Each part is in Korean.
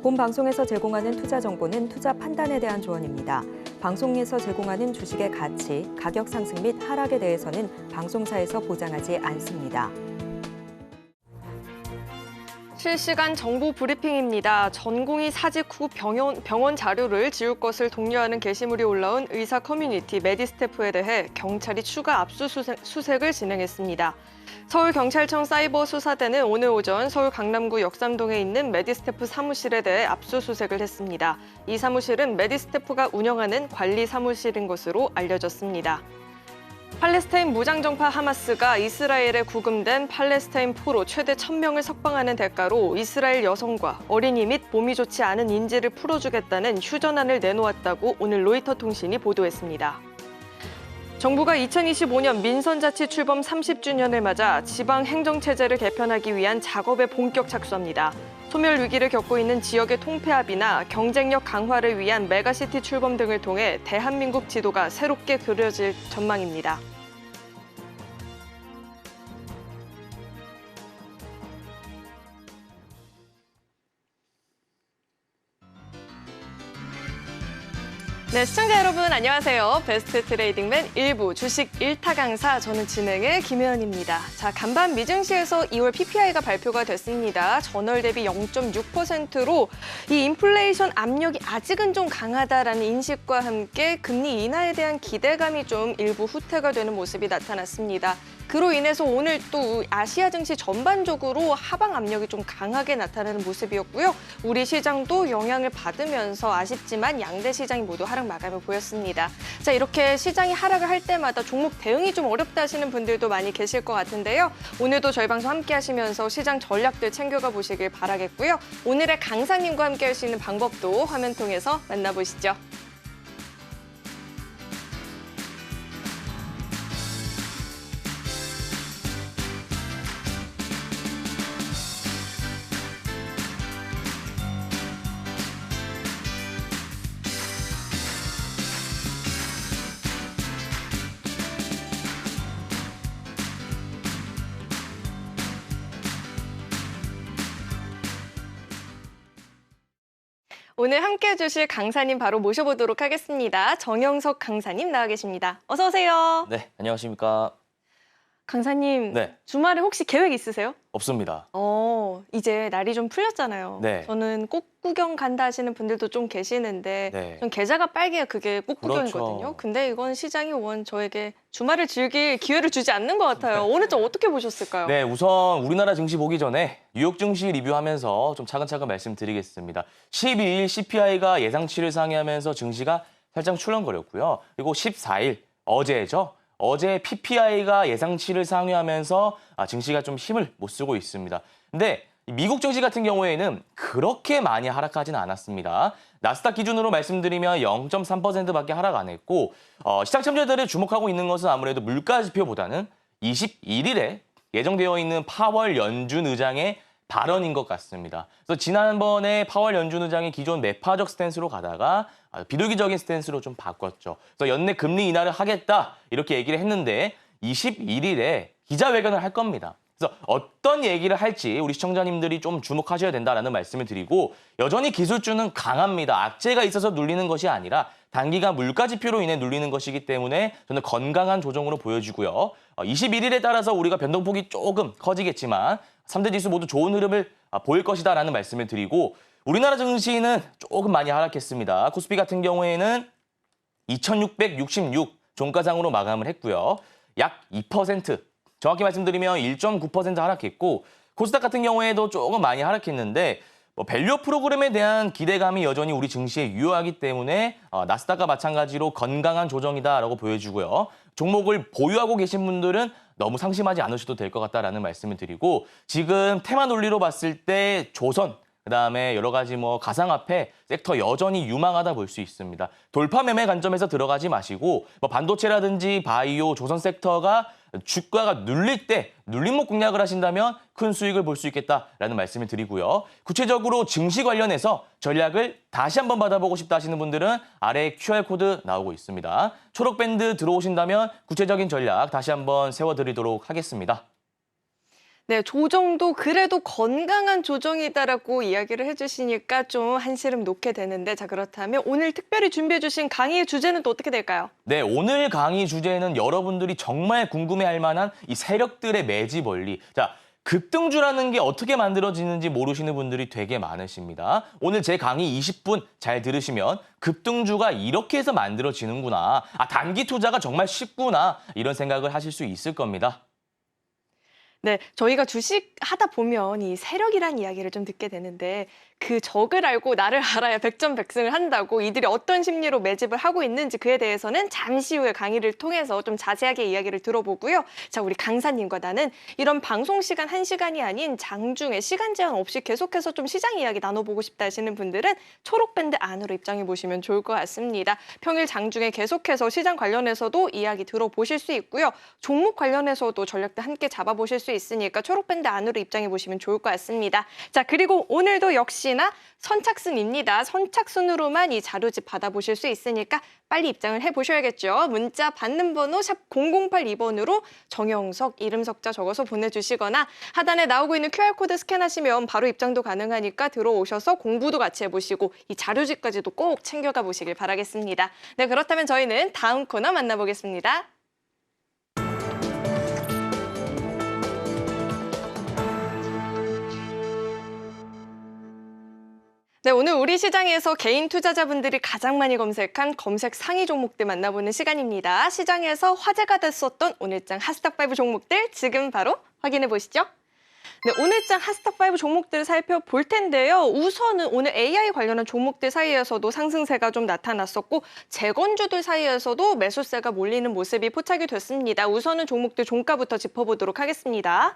본 방송에서 제공하는 투자 정보는 투자 판단에 대한 조언입니다. 방송에서 제공하는 주식의 가치, 가격 상승 및 하락에 대해서는 방송사에서 보장하지 않습니다. 실시간 정보 브리핑입니다. 전공의 사직 후 병원 자료를 지울 것을 독려하는 게시물이 올라온 의사 커뮤니티 메디스태프에 대해 경찰이 추가 압수수색을 진행했습니다. 서울경찰청 사이버수사대는 오늘 오전 서울 강남구 역삼동에 있는 메디스태프 사무실에 대해 압수수색을 했습니다. 이 사무실은 메디스태프가 운영하는 관리 사무실인 것으로 알려졌습니다. 팔레스타인 무장정파 하마스가 이스라엘에 구금된 팔레스타인 포로 최대 1,000명을 석방하는 대가로 이스라엘 여성과 어린이 및 몸이 좋지 않은 인질을 풀어주겠다는 휴전안을 내놓았다고 오늘 로이터 통신이 보도했습니다. 정부가 2025년 민선자치 출범 30주년을 맞아 지방 행정체제를 개편하기 위한 작업에 본격 착수합니다. 소멸 위기를 겪고 있는 지역의 통폐합이나 경쟁력 강화를 위한 메가시티 출범 등을 통해 대한민국 지도가 새롭게 그려질 전망입니다. 네, 시청자 여러분 안녕하세요. 베스트 트레이딩맨 1부 주식 1타 강사, 저는 진행의 김혜연입니다. 자, 간밤 미증시에서 2월 PPI가 발표가 됐습니다. 전월 대비 0.6%로 이 인플레이션 압력이 아직은 좀 강하다라는 인식과 함께 금리 인하에 대한 기대감이 좀 일부 후퇴가 되는 모습이 나타났습니다. 그로 인해서 오늘 또 아시아 증시 전반적으로 하방 압력이 좀 강하게 나타나는 모습이었고요. 우리 시장도 영향을 받으면서 아쉽지만 양대 시장이 모두 하락 마감을 보였습니다. 자, 이렇게 시장이 하락을 할 때마다 종목 대응이 좀 어렵다 하시는 분들도 많이 계실 것 같은데요. 오늘도 저희 방송 함께 하시면서 시장 전략들 챙겨가 보시길 바라겠고요. 오늘의 강사님과 함께 할 수 있는 방법도 화면 통해서 만나보시죠. 오늘 함께해 주실 강사님 바로 모셔보도록 하겠습니다. 정영석 강사님 나와 계십니다. 어서 오세요. 네, 안녕하십니까. 강사님, 네. 주말에 혹시 계획 있으세요? 없습니다. 이제 날이 좀 풀렸잖아요. 네. 저는 꽃 구경 간다 하시는 분들도 좀 계시는데 네. 전 계좌가 빨개야 그게 꽃 구경이거든요. 그렇죠. 근데 이건 시장이 저에게 주말을 즐길 기회를 주지 않는 것 같아요. 오늘 좀 어떻게 보셨을까요? 네, 우선 우리나라 증시 보기 전에 뉴욕 증시 리뷰하면서 좀 차근차근 말씀드리겠습니다. 12일 CPI가 예상치를 상회하면서 증시가 살짝 출렁거렸고요. 그리고 14일, 어제죠. 어제 PPI가 예상치를 상회하면서 증시가 좀 힘을 못 쓰고 있습니다. 근데 미국 증시 같은 경우에는 그렇게 많이 하락하지는 않았습니다. 나스닥 기준으로 말씀드리면 0.3%밖에 하락 안 했고 시장 참여자들이 주목하고 있는 것은 아무래도 물가 지표보다는 21일에 예정되어 있는 파월 연준 의장의 발언인 것 같습니다. 그래서 지난번에 파월 연준 의장이 기존 매파적 스탠스로 가다가 비둘기적인 스탠스로 좀 바꿨죠. 그래서 연내 금리 인하를 하겠다 이렇게 얘기를 했는데 21일에 기자회견을 할 겁니다. 그래서 어떤 얘기를 할지 우리 시청자님들이 좀 주목하셔야 된다라는 말씀을 드리고, 여전히 기술주는 강합니다. 악재가 있어서 눌리는 것이 아니라 단기간 물가 지표로 인해 눌리는 것이기 때문에 저는 건강한 조정으로 보여지고요. 21일에 따라서 우리가 변동폭이 조금 커지겠지만 3대 지수 모두 좋은 흐름을 보일 것이다라는 말씀을 드리고, 우리나라 증시는 조금 많이 하락했습니다. 코스피 같은 경우에는 2666 종가상으로 마감을 했고요. 약 2%, 정확히 말씀드리면 1.9% 하락했고, 코스닥 같은 경우에도 조금 많이 하락했는데 밸류 프로그램에 대한 기대감이 여전히 우리 증시에 유효하기 때문에 나스닥과 마찬가지로 건강한 조정이다라고 보여지고요. 종목을 보유하고 계신 분들은 너무 상심하지 않으셔도 될 것 같다라는 말씀을 드리고, 지금 테마 논리로 봤을 때 조선, 그다음에 여러 가지 가상화폐 섹터 여전히 유망하다 볼 수 있습니다. 돌파 매매 관점에서 들어가지 마시고 반도체라든지 바이오, 조선 섹터가 주가가 눌릴 때 눌림목 공략을 하신다면 큰 수익을 볼 수 있겠다라는 말씀을 드리고요. 구체적으로 증시 관련해서 전략을 다시 한번 받아보고 싶다 하시는 분들은 아래에 QR코드 나오고 있습니다. 초록 밴드 들어오신다면 구체적인 전략 다시 한번 세워드리도록 하겠습니다. 네, 조정도 그래도 건강한 조정이다라고 이야기를 해주시니까 좀 한시름 놓게 되는데, 자, 그렇다면 오늘 특별히 준비해주신 강의의 주제는 또 어떻게 될까요? 네, 오늘 강의 주제는 여러분들이 정말 궁금해할 만한 이 세력들의 매집 원리. 자, 급등주라는 게 어떻게 만들어지는지 모르시는 분들이 되게 많으십니다. 오늘 제 강의 20분 잘 들으시면 급등주가 이렇게 해서 만들어지는구나. 아, 단기 투자가 정말 쉽구나. 이런 생각을 하실 수 있을 겁니다. 네, 저희가 주식 하다 보면 이 세력이란 이야기를 좀 듣게 되는데 그 적을 알고 나를 알아야 백전백승을 한다고 이들이 어떤 심리로 매집을 하고 있는지 그에 대해서는 잠시 후에 강의를 통해서 좀 자세하게 이야기를 들어보고요. 자, 우리 강사님과 나는 이런 방송 시간 1시간이 아닌 장중에 시간 제한 없이 계속해서 좀 시장 이야기 나눠보고 싶다 하시는 분들은 초록밴드 안으로 입장해 보시면 좋을 것 같습니다. 평일 장중에 계속해서 시장 관련해서도 이야기 들어보실 수 있고요. 종목 관련해서도 전략도 함께 잡아보실 수 있으니까 초록밴드 안으로 입장해 보시면 좋을 것 같습니다. 자, 그리고 오늘도 역시나 선착순입니다. 선착순으로만 이 자료집 받아보실 수 있으니까 빨리 입장을 해보셔야겠죠. 문자 받는 번호 샵 0082번으로 정영석, 이름 석자 적어서 보내주시거나 하단에 나오고 있는 QR코드 스캔하시면 바로 입장도 가능하니까 들어오셔서 공부도 같이 해보시고 이 자료집까지도 꼭 챙겨가 보시길 바라겠습니다. 네, 그렇다면 저희는 다음 코너 만나보겠습니다. 네, 오늘 우리 시장에서 개인 투자자분들이 가장 많이 검색한 검색 상위 종목들 만나보는 시간입니다. 시장에서 화제가 됐었던 오늘장 핫스탑5 종목들 지금 바로 확인해 보시죠. 네, 오늘장 핫스탑5 종목들을 살펴볼 텐데요. 우선은 오늘 AI 관련한 종목들 사이에서도 상승세가 좀 나타났었고 재건주들 사이에서도 매수세가 몰리는 모습이 포착이 됐습니다. 우선은 종목들 종가부터 짚어보도록 하겠습니다.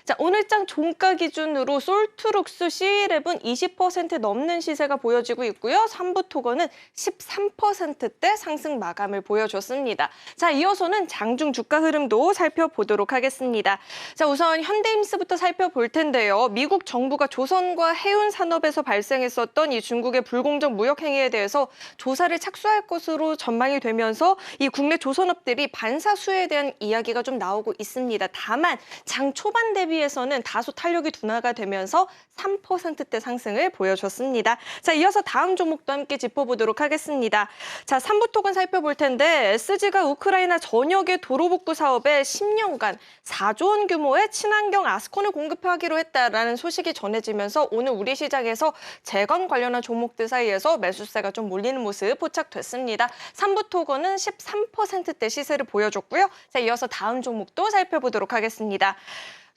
자, 오늘장 종가 기준으로 솔트룩스 C11 20% 넘는 시세가 보여지고 있고요. 삼부토건은 13%대 상승 마감을 보여줬습니다. 자, 이어서는 장중 주가 흐름도 살펴보도록 하겠습니다. 자, 우선 현대임스부터 살펴볼 텐데요. 미국 정부가 조선과 해운 산업에서 발생했었던 이 중국의 불공정 무역 행위에 대해서 조사를 착수할 것으로 전망이 되면서 이 국내 조선업들이 반사 수혜에 대한 이야기가 좀 나오고 있습니다. 다만 장 초반 대비해서는 다소 탄력이 둔화가 되면서 3%대 상승을 보여줬습니다. 자, 이어서 다음 종목도 함께 짚어보도록 하겠습니다. 자, 삼부토건 살펴볼 텐데 SG가 우크라이나 전역의 도로복구 사업에 10년간 4조 원 규모의 친환경 아스콘을 공급하기로 했다라는 소식이 전해지면서 오늘 우리 시장에서 재건 관련한 종목들 사이에서 매수세가 좀 몰리는 모습 포착됐습니다. 삼부토건은 13%대 시세를 보여줬고요. 자, 이어서 다음 종목도 살펴보도록 하겠습니다.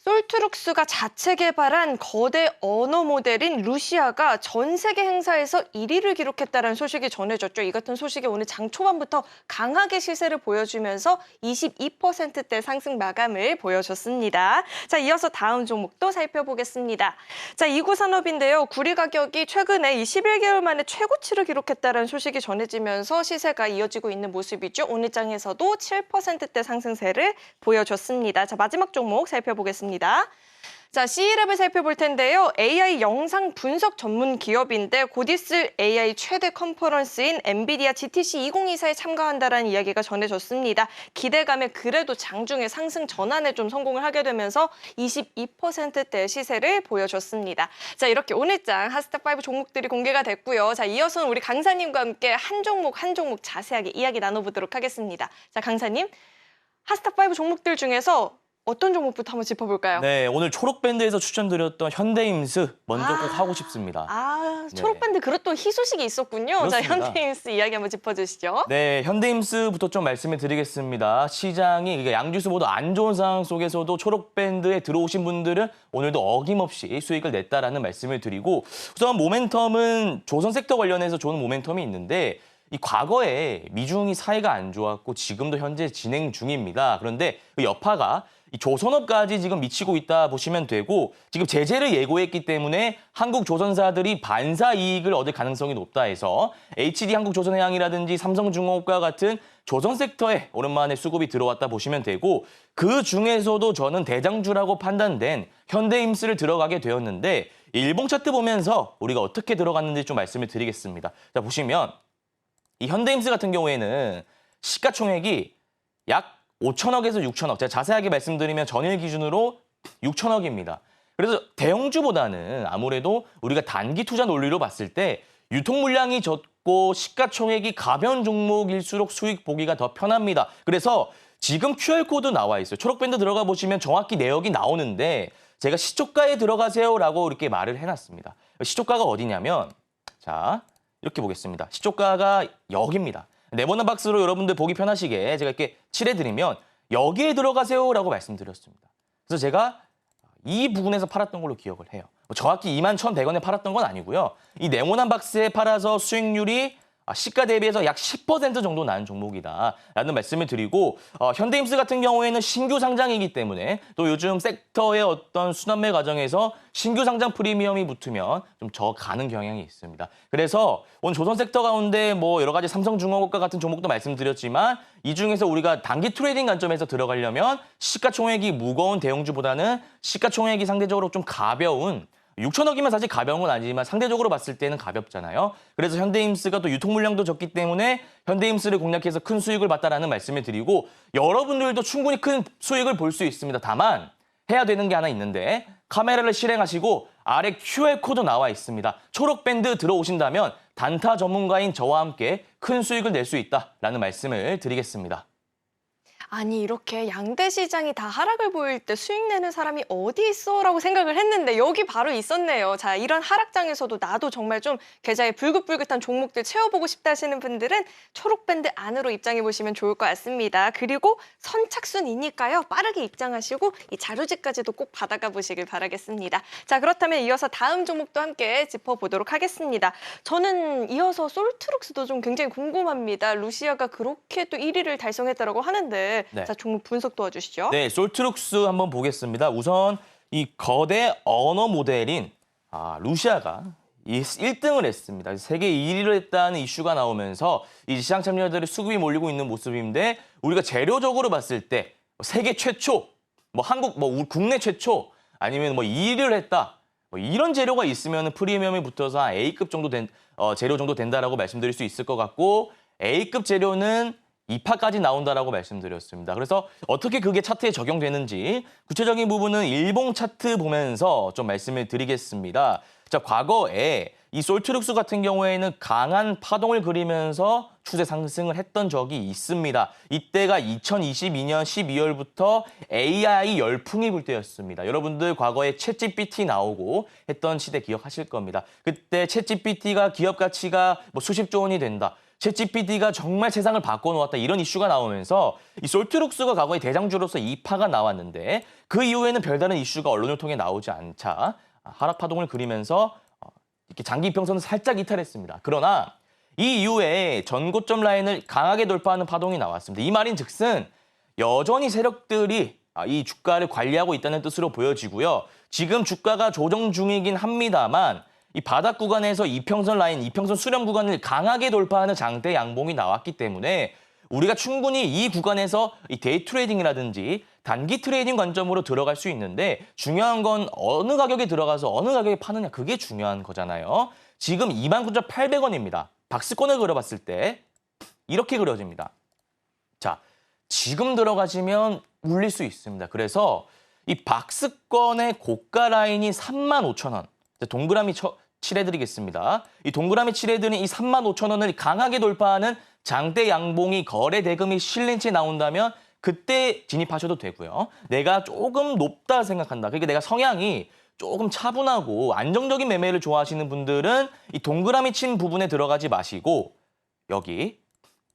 솔트룩스가 자체 개발한 거대 언어 모델인 루시아가 전 세계 행사에서 1위를 기록했다는 소식이 전해졌죠. 이 같은 소식이 오늘 장 초반부터 강하게 시세를 보여주면서 22%대 상승 마감을 보여줬습니다. 자, 이어서 다음 종목도 살펴보겠습니다. 자, 이구산업인데요. 구리 가격이 최근에 이 11개월 만에 최고치를 기록했다는 소식이 전해지면서 시세가 이어지고 있는 모습이죠. 오늘 장에서도 7%대 상승세를 보여줬습니다. 자, 마지막 종목 살펴보겠습니다. 자, C11을 살펴볼 텐데요. AI 영상 분석 전문 기업인데 곧 있을 AI 최대 컨퍼런스인 엔비디아 GTC 2024에 참가한다라는 이야기가 전해졌습니다. 기대감에 그래도 장중에 상승 전환에 좀 성공을 하게 되면서 22%대 시세를 보여줬습니다. 자, 이렇게 오늘장 핫스탑5 종목들이 공개가 됐고요. 자, 이어서는 우리 강사님과 함께 한 종목 한 종목 자세하게 이야기 나눠보도록 하겠습니다. 자, 강사님, 핫스탑5 종목들 중에서 어떤 종목부터 한번 짚어볼까요? 네, 오늘 초록밴드에서 추천드렸던 현대임스 먼저 꼭 하고 싶습니다. 초록밴드 그릇 또 희소식이 있었군요. 그렇습니다. 자, 현대임스 이야기 한번 짚어주시죠. 네, 현대임스부터 좀 말씀을 드리겠습니다. 시장이 이게 양지수 모두 안 좋은 상황 속에서도 초록밴드에 들어오신 분들은 오늘도 어김없이 수익을 냈다라는 말씀을 드리고 우선 모멘텀은 조선 섹터 관련해서 좋은 모멘텀이 있는데 이 과거에 미중이 사이가 안 좋았고 지금도 현재 진행 중입니다. 그런데 그 여파가 이 조선업까지 지금 미치고 있다 보시면 되고 지금 제재를 예고했기 때문에 한국 조선사들이 반사 이익을 얻을 가능성이 높다 해서 HD 한국조선해양이라든지 삼성중공업과 같은 조선 섹터에 오랜만에 수급이 들어왔다 보시면 되고 그 중에서도 저는 대장주라고 판단된 현대임스를 들어가게 되었는데 일봉 차트 보면서 우리가 어떻게 들어갔는지 좀 말씀을 드리겠습니다. 자, 보시면 이 현대임스 같은 경우에는 시가총액이 약 5천억에서 6천억. 제가 자세하게 말씀드리면 전일 기준으로 6천억입니다. 그래서 대형주보다는 아무래도 우리가 단기 투자 논리로 봤을 때 유통 물량이 적고 시가총액이 가벼운 종목일수록 수익 보기가 더 편합니다. 그래서 지금 QR코드 나와 있어요. 초록밴드 들어가 보시면 정확히 내역이 나오는데 제가 시초가에 들어가세요라고 이렇게 말을 해놨습니다. 시초가가 어디냐면 자 이렇게 보겠습니다. 시초가가 여기입니다. 네모난 박스로 여러분들 보기 편하시게 제가 이렇게 칠해드리면 여기에 들어가세요라고 말씀드렸습니다. 그래서 제가 이 부분에서 팔았던 걸로 기억을 해요. 정확히 21,100원에 팔았던 건 아니고요. 이 네모난 박스에 팔아서 수익률이 시가 대비해서 약 10% 정도 나는 종목이다라는 말씀을 드리고 현대임스 같은 경우에는 신규 상장이기 때문에 또 요즘 섹터의 어떤 순환매 과정에서 신규 상장 프리미엄이 붙으면 좀 저가는 경향이 있습니다. 그래서 오늘 조선 섹터 가운데 뭐 여러 가지 삼성중공업과 같은 종목도 말씀드렸지만 이 중에서 우리가 단기 트레이딩 관점에서 들어가려면 시가총액이 무거운 대형주보다는 시가총액이 상대적으로 좀 가벼운 6천억이면 사실 가벼운 건 아니지만 상대적으로 봤을 때는 가볍잖아요. 그래서 현대임스가 또 유통 물량도 적기 때문에 현대임스를 공략해서 큰 수익을 봤다라는 말씀을 드리고 여러분들도 충분히 큰 수익을 볼 수 있습니다. 다만 해야 되는 게 하나 있는데 카메라를 실행하시고 아래 QR코드 나와 있습니다. 초록밴드 들어오신다면 단타 전문가인 저와 함께 큰 수익을 낼 수 있다라는 말씀을 드리겠습니다. 아니 이렇게 양대 시장이 다 하락을 보일 때 수익 내는 사람이 어디 있어? 라고 생각을 했는데 여기 바로 있었네요. 자, 이런 하락장에서도 나도 정말 좀 계좌에 불긋불긋한 종목들 채워보고 싶다 하시는 분들은 초록밴드 안으로 입장해 보시면 좋을 것 같습니다. 그리고 선착순이니까요. 빠르게 입장하시고 이 자료지까지도 꼭 받아가 보시길 바라겠습니다. 자, 그렇다면 이어서 다음 종목도 함께 짚어보도록 하겠습니다. 저는 이어서 솔트룩스도 좀 굉장히 궁금합니다. 루시아가 그렇게 또 1위를 달성했다고 하는데 네. 자, 종목 분석 도와주시죠. 네, 솔트룩스 한번 보겠습니다. 우선 이 거대 언어 모델인 루시아가 1등을 했습니다. 세계 1위를 했다는 이슈가 나오면서 이 시장 참여자들의 수급이 몰리고 있는 모습인데 우리가 재료적으로 봤을 때 세계 최초, 뭐 한국, 뭐 국내 최초 아니면 뭐 2위를 했다. 뭐 이런 재료가 있으면 프리미엄이 붙어서 한 A급 정도 된 재료 정도 된다라고 말씀드릴 수 있을 것 같고 A급 재료는 2파까지 나온다라고 말씀드렸습니다. 그래서 어떻게 그게 차트에 적용되는지 구체적인 부분은 일봉 차트 보면서 좀 말씀을 드리겠습니다. 자, 과거에 이 솔트룩스 같은 경우에는 강한 파동을 그리면서 추세 상승을 했던 적이 있습니다. 이때가 2022년 12월부터 AI 열풍이 불 때였습니다. 여러분들 과거에 챗GPT 나오고 했던 시대 기억하실 겁니다. 그때 챗GPT가 기업 가치가 뭐 수십조 원이 된다. 챗GPT가 정말 세상을 바꿔놓았다 이런 이슈가 나오면서 이 솔트룩스가 과거에 대장주로서 2파가 나왔는데 그 이후에는 별다른 이슈가 언론을 통해 나오지 않자 하락 파동을 그리면서 이렇게 장기 이평선을 살짝 이탈했습니다. 그러나 이 이후에 전고점 라인을 강하게 돌파하는 파동이 나왔습니다. 이 말인즉슨 여전히 세력들이 이 주가를 관리하고 있다는 뜻으로 보여지고요. 지금 주가가 조정 중이긴 합니다만 이 바닥 구간에서 이평선 라인, 이평선 수렴 구간을 강하게 돌파하는 장대 양봉이 나왔기 때문에 우리가 충분히 이 구간에서 이 데이 트레이딩이라든지 단기 트레이딩 관점으로 들어갈 수 있는데 중요한 건 어느 가격에 들어가서 어느 가격에 파느냐 그게 중요한 거잖아요. 지금 29,800원입니다. 박스권을 그려봤을 때 이렇게 그려집니다. 자, 지금 들어가시면 울릴 수 있습니다. 그래서 이 박스권의 고가 라인이 35,000원. 동그라미 칠해드리겠습니다. 이 동그라미 칠해드린 이 35,000원을 강하게 돌파하는 장대 양봉이 거래 대금이 실린 채 나온다면 그때 진입하셔도 되고요. 내가 조금 높다 생각한다. 그러니까 내가 성향이 조금 차분하고 안정적인 매매를 좋아하시는 분들은 이 동그라미 친 부분에 들어가지 마시고 여기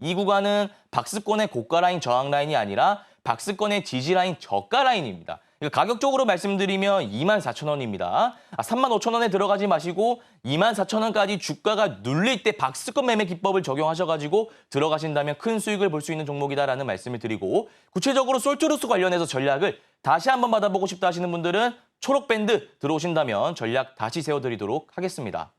이 구간은 박스권의 고가 라인 저항 라인이 아니라 박스권의 지지 라인 저가 라인입니다. 그러니까 가격적으로 말씀드리면 24,000원입니다. 35,000원에 들어가지 마시고 24,000원까지 주가가 눌릴 때 박스권 매매 기법을 적용하셔가지고 들어가신다면 큰 수익을 볼 수 있는 종목이다라는 말씀을 드리고 구체적으로 솔트룩스 관련해서 전략을 다시 한번 받아보고 싶다 하시는 분들은 초록밴드 들어오신다면 전략 다시 세워드리도록 하겠습니다.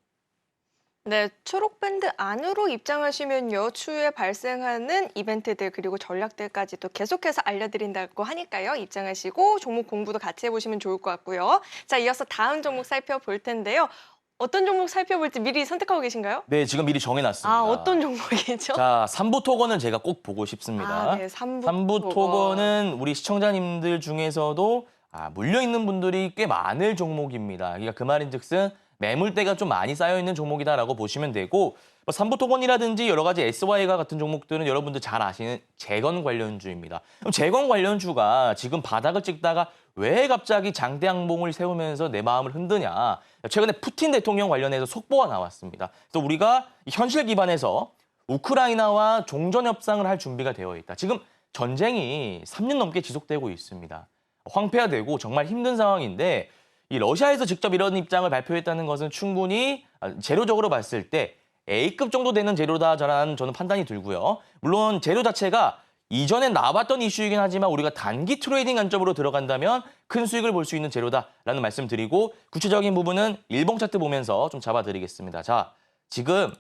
네, 초록밴드 안으로 입장하시면요. 추후에 발생하는 이벤트들 그리고 전략들까지도 계속해서 알려드린다고 하니까요. 입장하시고 종목 공부도 같이 해보시면 좋을 것 같고요. 자, 이어서 다음 종목 살펴볼 텐데요. 어떤 종목 살펴볼지 미리 선택하고 계신가요? 네, 지금 미리 정해놨습니다. 어떤 종목이죠? 자, 삼부토건을 제가 꼭 보고 싶습니다. 네, 삼부토건은 우리 시청자님들 중에서도 물려있는 분들이 꽤 많을 종목입니다. 그러니까 그 말인즉슨 매물대가 좀 많이 쌓여있는 종목이다라고 보시면 되고 삼부토건이라든지 여러 가지 SY가 같은 종목들은 여러분들 잘 아시는 재건 관련주입니다. 그럼 재건 관련주가 지금 바닥을 찍다가 왜 갑자기 장대 양봉을 세우면서 내 마음을 흔드냐. 최근에 푸틴 대통령 관련해서 속보가 나왔습니다. 그래서 우리가 현실 기반에서 우크라이나와 종전 협상을 할 준비가 되어 있다. 지금 전쟁이 3년 넘게 지속되고 있습니다. 황폐화되고 정말 힘든 상황인데 이 러시아에서 직접 이런 입장을 발표했다는 것은 충분히 재료적으로 봤을 때 A급 정도 되는 재료다라는 저는 판단이 들고요. 물론 재료 자체가 이전에 나왔던 이슈이긴 하지만 우리가 단기 트레이딩 관점으로 들어간다면 큰 수익을 볼 수 있는 재료다라는 말씀 드리고 구체적인 부분은 일봉 차트 보면서 좀 잡아드리겠습니다. 자, 지금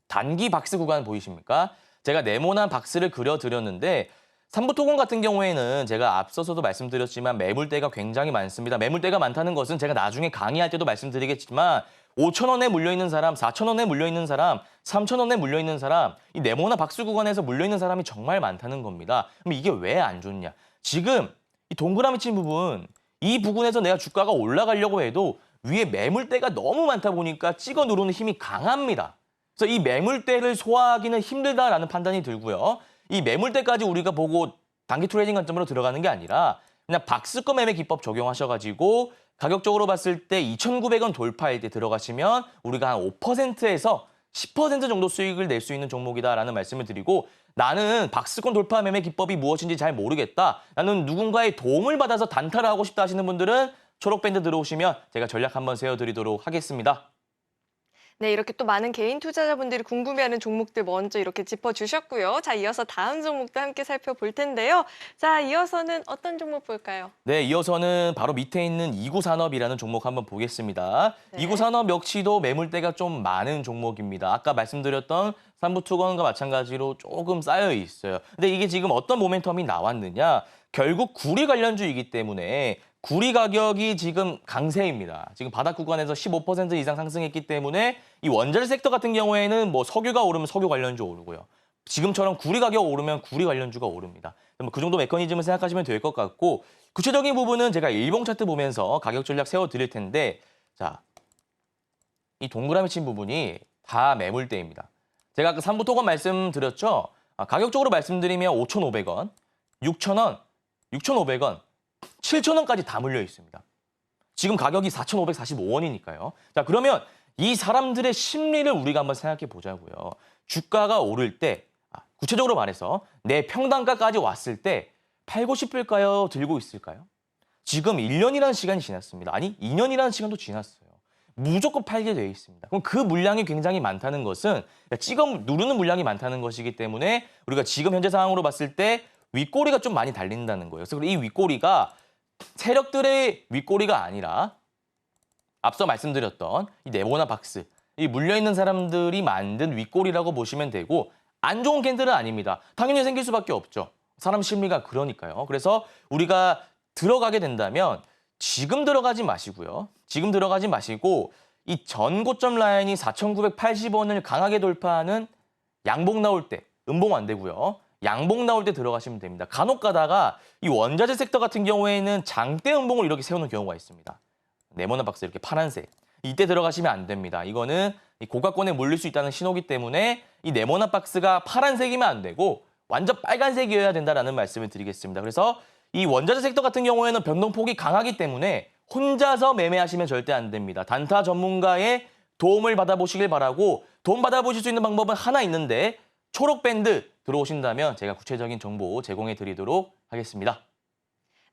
단기 박스 구간 보이십니까? 제가 네모난 박스를 그려드렸는데 삼부토건 같은 경우에는 제가 앞서서도 말씀드렸지만 매물대가 굉장히 많습니다. 매물대가 많다는 것은 제가 나중에 강의할 때도 말씀드리겠지만 5,000원에 물려있는 사람, 4,000원에 물려있는 사람, 3,000원에 물려있는 사람, 이 네모나 박스 구간에서 물려있는 사람이 정말 많다는 겁니다. 그럼 이게 왜 안 좋냐? 지금 이 동그라미 친 부분, 이 부분에서 내가 주가가 올라가려고 해도 위에 매물대가 너무 많다 보니까 찍어 누르는 힘이 강합니다. 그래서 이 매물대를 소화하기는 힘들다라는 판단이 들고요. 이 매물대까지 우리가 보고 단기 트레이딩 관점으로 들어가는 게 아니라 그냥 박스권 매매 기법 적용하셔가지고 가격적으로 봤을 때 2,900원 돌파할 때 들어가시면 우리가 한 5%에서 10% 정도 수익을 낼 수 있는 종목이다라는 말씀을 드리고 나는 박스권 돌파 매매 기법이 무엇인지 잘 모르겠다. 나는 누군가의 도움을 받아서 단타를 하고 싶다 하시는 분들은 초록밴드 들어오시면 제가 전략 한번 세워드리도록 하겠습니다. 네, 이렇게 또 많은 개인 투자자분들이 궁금해하는 종목들 먼저 이렇게 짚어주셨고요. 자, 이어서 다음 종목도 함께 살펴볼 텐데요. 자, 이어서는 어떤 종목 볼까요? 네, 이어서는 바로 밑에 있는 이구산업이라는 종목 한번 보겠습니다. 네. 이구산업 역시도 매물대가 좀 많은 종목입니다. 아까 말씀드렸던 삼부투건과 마찬가지로 조금 쌓여 있어요. 근데 이게 지금 어떤 모멘텀이 나왔느냐? 결국 구리 관련주이기 때문에 구리 가격이 지금 강세입니다. 지금 바닥 구간에서 15% 이상 상승했기 때문에 이 원자재 섹터 같은 경우에는 뭐 석유가 오르면 석유 관련주 오르고요. 지금처럼 구리 가격 오르면 구리 관련주가 오릅니다. 그 정도 메커니즘을 생각하시면 될 것 같고 구체적인 부분은 제가 일봉 차트 보면서 가격 전략 세워드릴 텐데 자, 이 동그라미 친 부분이 다 매물대입니다. 제가 아까 삼부토건 말씀드렸죠? 가격적으로 말씀드리면 5,500원, 6,000원, 6,500원, 7,000원까지 다 물려 있습니다. 지금 가격이 4,545원이니까요. 자, 그러면 이 사람들의 심리를 우리가 한번 생각해 보자고요. 주가가 오를 때, 구체적으로 말해서 내 평단가까지 왔을 때 팔고 싶을까요? 들고 있을까요? 지금 1년이라는 시간이 지났습니다. 아니, 2년이라는 시간도 지났어요. 무조건 팔게 돼 있습니다. 그럼 그 물량이 굉장히 많다는 것은 찍어 누르는 물량이 많다는 것이기 때문에 우리가 지금 현재 상황으로 봤을 때 윗꼬리가 좀 많이 달린다는 거예요. 그래서 이 윗꼬리가 세력들의 윗꼬리가 아니라 앞서 말씀드렸던 이 네모나 박스, 이 물려있는 사람들이 만든 윗꼬리라고 보시면 되고 안 좋은 캔들은 아닙니다. 당연히 생길 수밖에 없죠. 사람 심리가 그러니까요. 그래서 우리가 들어가게 된다면 지금 들어가지 마시고요. 지금 들어가지 마시고 이 전고점 라인이 4,980원을 강하게 돌파하는 양봉 나올 때, 음봉 안 되고요. 양봉 나올 때 들어가시면 됩니다. 간혹 가다가 이 원자재 섹터 같은 경우에는 장대 음봉을 이렇게 세우는 경우가 있습니다. 네모난 박스 이렇게 파란색. 이때 들어가시면 안 됩니다. 이거는 이 고가권에 몰릴 수 있다는 신호기 때문에 이 네모난 박스가 파란색이면 안 되고 완전 빨간색이어야 된다라는 말씀을 드리겠습니다. 그래서 이 원자재 섹터 같은 경우에는 변동폭이 강하기 때문에 혼자서 매매하시면 절대 안 됩니다. 단타 전문가의 도움을 받아보시길 바라고 도움 받아보실 수 있는 방법은 하나 있는데 초록밴드 들어오신다면 제가 구체적인 정보 제공해 드리도록 하겠습니다.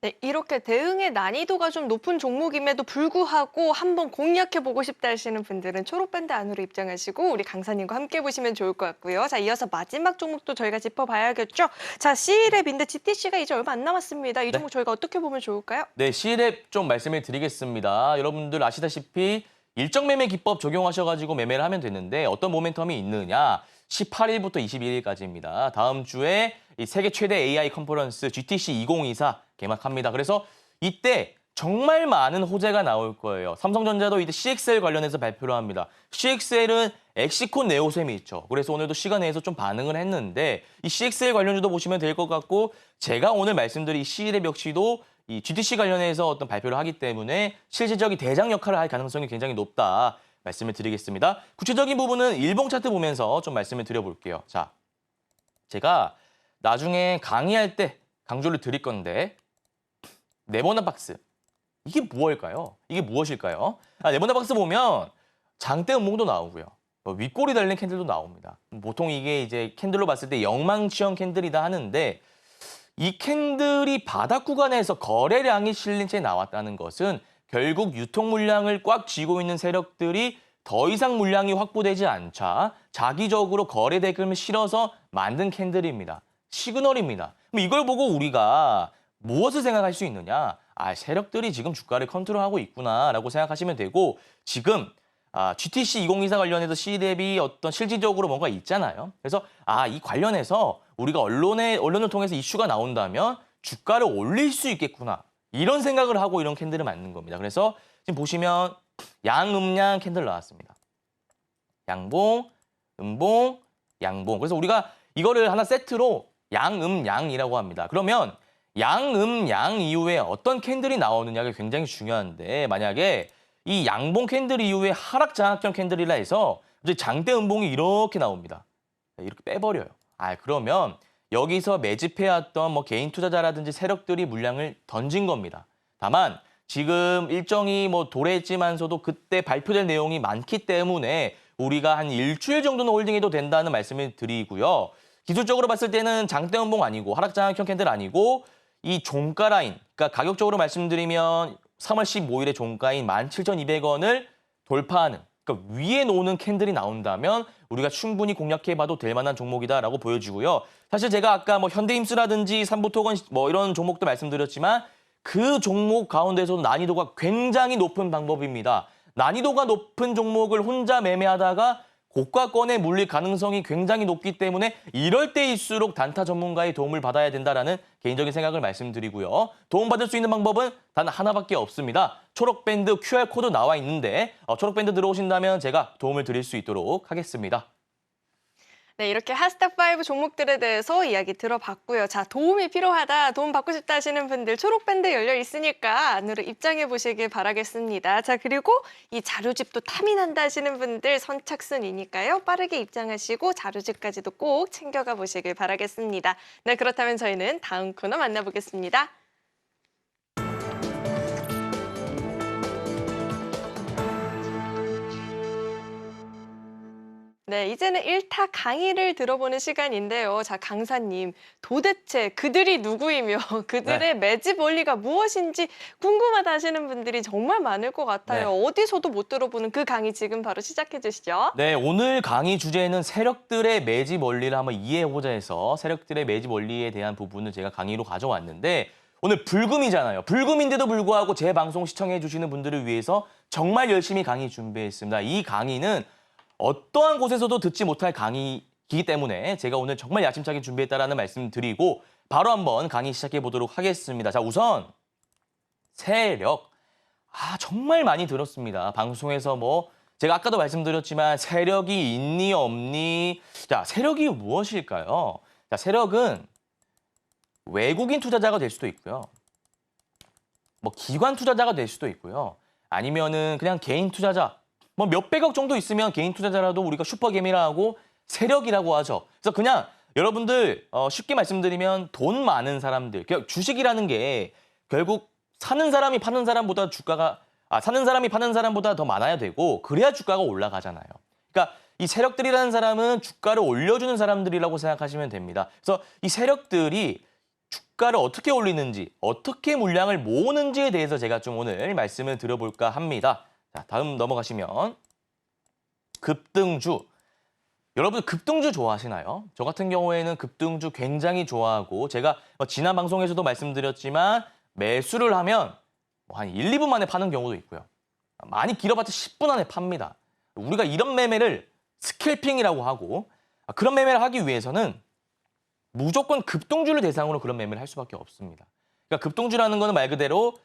네, 이렇게 대응의 난이도가 좀 높은 종목임에도 불구하고 한번 공략해보고 싶다 하시는 분들은 초록밴드 안으로 입장하시고 우리 강사님과 함께 보시면 좋을 것 같고요. 자, 이어서 마지막 종목도 저희가 짚어봐야겠죠. 자, C랩인데 GTC가 이제 얼마 안 남았습니다. 이 종목 저희가 어떻게 보면 좋을까요? 네, C랩 좀 말씀을 드리겠습니다. 여러분들 아시다시피 일정 매매 기법 적용하셔가지고 매매를 하면 되는데 어떤 모멘텀이 있느냐. 18일부터 21일까지입니다. 다음 주에 이 세계 최대 AI 컨퍼런스 GTC 2024 개막합니다. 그래서 이때 정말 많은 호재가 나올 거예요. 삼성전자도 이때 CXL 관련해서 발표를 합니다. CXL은 엑시콘 네오셈이 있죠. 그래서 오늘도 시간 내에서 좀 반응을 했는데 이 CXL 관련주도 보시면 될 것 같고 제가 오늘 말씀드린 C랩 역시도 이 GTC 관련해서 어떤 발표를 하기 때문에 실질적인 대장 역할을 할 가능성이 굉장히 높다 말씀을 드리겠습니다. 구체적인 부분은 일봉 차트 보면서 좀 말씀을 드려볼게요. 자, 제가 나중에 강의할 때 강조를 드릴 건데 네모난 박스. 이게 무엇일까요? 이게 무엇일까요? 네모난 박스 보면 장대 음봉도 나오고요. 윗골이 달린 캔들도 나옵니다. 보통 이게 이제 캔들로 봤을 때 영망치형 캔들이다 하는데 이 캔들이 바닥 구간에서 거래량이 실린 채 나왔다는 것은 결국 유통 물량을 꽉 쥐고 있는 세력들이 더 이상 물량이 확보되지 않자 자기적으로 거래 대금을 실어서 만든 캔들입니다. 시그널입니다. 그럼 이걸 보고 우리가 무엇을 생각할 수 있느냐? 세력들이 지금 주가를 컨트롤하고 있구나라고 생각하시면 되고 지금 GTC 2024 관련해서 C 대비 어떤 실질적으로 뭔가 있잖아요. 그래서 이 관련해서 우리가 언론을 통해서 이슈가 나온다면 주가를 올릴 수 있겠구나. 이런 생각을 하고 이런 캔들을 만든 겁니다. 그래서 지금 보시면 양음양 캔들 나왔습니다. 양봉, 음봉, 양봉. 그래서 우리가 이거를 하나 세트로 양음양이라고 합니다. 그러면 양음양 이후에 어떤 캔들이 나오느냐가 굉장히 중요한데 만약에 이 양봉 캔들 이후에 하락 장악형 캔들이라 해서 이제 장대 음봉이 이렇게 나옵니다. 이렇게 빼버려요. 그러면 여기서 매집해왔던 뭐 개인 투자자라든지 세력들이 물량을 던진 겁니다. 다만 지금 일정이 뭐 도래했지만서도 그때 발표된 내용이 많기 때문에 우리가 한 일주일 정도는 홀딩해도 된다는 말씀을 드리고요. 기술적으로 봤을 때는 장대 음봉 아니고 하락 장악형 캔들 아니고 이 종가 라인, 그러니까 가격적으로 말씀드리면 3월 15일에 종가인 17,200원을 돌파하는, 그러니까 위에 노는 캔들이 나온다면 우리가 충분히 공략해봐도 될 만한 종목이다라고 보여지고요. 사실 제가 아까 뭐 현대임수라든지 삼부토건 뭐 이런 종목도 말씀드렸지만 그 종목 가운데서도 난이도가 굉장히 높은 방법입니다. 난이도가 높은 종목을 혼자 매매하다가 고가권에 물릴 가능성이 굉장히 높기 때문에 이럴 때일수록 단타 전문가의 도움을 받아야 된다라는 개인적인 생각을 말씀드리고요. 도움받을 수 있는 방법은 단 하나밖에 없습니다. 초록밴드 QR코드 나와 있는데 초록밴드 들어오신다면 제가 도움을 드릴 수 있도록 하겠습니다. 네, 이렇게 핫스탑5 종목들에 대해서 이야기 들어봤고요. 자, 도움이 필요하다, 도움 받고 싶다 하시는 분들 초록밴드 열려 있으니까 안으로 입장해 보시길 바라겠습니다. 자, 그리고 이 자료집도 탐이 난다 하시는 분들 선착순이니까요. 빠르게 입장하시고 자료집까지도 꼭 챙겨가 보시길 바라겠습니다. 네, 그렇다면 저희는 다음 코너 만나보겠습니다. 네, 이제는 일타 강의를 들어보는 시간인데요. 자, 강사님, 도대체 그들이 누구이며 그들의 매집 원리가 무엇인지 궁금하다 하시는 분들이 정말 많을 것 같아요. 어디서도 못 들어보는 그 강의 지금 바로 시작해 주시죠. 네, 오늘 강의 주제는 세력들의 매집 원리를 한번 이해해보자 해서 세력들의 매집 원리에 대한 부분을 제가 강의로 가져왔는데 오늘 불금이잖아요. 불금인데도 불구하고 제 방송 시청해 주시는 분들을 위해서 정말 열심히 강의 준비했습니다. 이 강의는 어떠한 곳에서도 듣지 못할 강의이기 때문에 제가 오늘 정말 야심차게 준비했다라는 말씀 드리고 바로 한번 강의 시작해 보도록 하겠습니다. 자, 우선 세력. 정말 많이 들었습니다. 방송에서 뭐 제가 아까도 말씀드렸지만 세력이 있니 없니? 자, 세력이 무엇일까요? 자, 세력은 외국인 투자자가 될 수도 있고요. 뭐 기관 투자자가 될 수도 있고요. 아니면은 그냥 개인 투자자. 뭐 몇백억 정도 있으면 개인 투자자라도 우리가 슈퍼개미라고 세력이라고 하죠. 그래서 그냥 여러분들 쉽게 말씀드리면 돈 많은 사람들, 주식이라는 게 결국 사는 사람이 파는 사람보다 사는 사람이 파는 사람보다 더 많아야 되고 그래야 주가가 올라가잖아요. 그러니까 이 세력들이라는 사람은 주가를 올려주는 사람들이라고 생각하시면 됩니다. 그래서 이 세력들이 주가를 어떻게 올리는지, 어떻게 물량을 모으는지에 대해서 제가 좀 오늘 말씀을 드려볼까 합니다. 자, 다음 넘어가시면 급등주. 여러분 급등주 좋아하시나요? 저 같은 경우에는 급등주 굉장히 좋아하고 제가 지난 방송에서도 말씀드렸지만 매수를 하면 한 1, 2분 만에 파는 경우도 있고요. 많이 길어봤자 10분 안에 팝니다. 우리가 이런 매매를 스캘핑이라고 하고 그런 매매를 하기 위해서는 무조건 급등주를 대상으로 그런 매매를 할 수밖에 없습니다. 그러니까 급등주라는 거는 말 그대로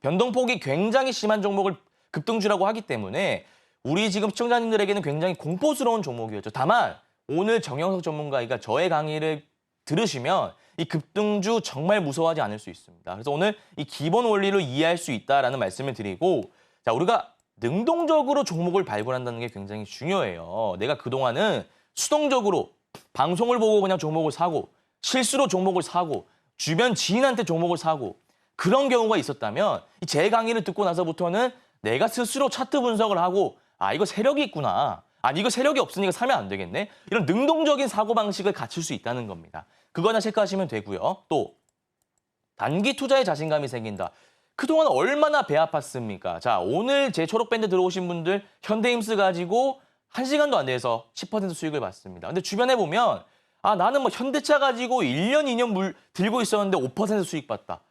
변동폭이 굉장히 심한 종목을 급등주라고 하기 때문에 우리 지금 시청자님들에게는 굉장히 공포스러운 종목이었죠. 다만 오늘 정영석 전문가가 저의 강의를 들으시면 이 급등주 정말 무서워하지 않을 수 있습니다. 그래서 오늘 이 기본 원리를 이해할 수 있다라는 말씀을 드리고, 자, 우리가 능동적으로 종목을 발굴한다는 게 굉장히 중요해요. 내가 그동안은 수동적으로 방송을 보고 그냥 종목을 사고, 실수로 종목을 사고, 주변 지인한테 종목을 사고, 그런 경우가 있었다면 제 강의를 듣고 나서부터는 내가 스스로 차트 분석을 하고, 아, 이거 세력이 있구나. 아니, 이거 세력이 없으니까 사면 안 되겠네. 이런 능동적인 사고방식을 갖출 수 있다는 겁니다. 그거 하나 체크하시면 되고요. 또 단기 투자에 자신감이 생긴다. 그동안 얼마나 배 아팠습니까? 자, 오늘 제 초록밴드 들어오신 분들 현대임스 가지고 1시간도 안 돼서 10% 수익을 봤습니다. 근데 주변에 보면 아, 나는 뭐 현대차 가지고 1년, 2년 들고 있었는데 5% 수익 봤다.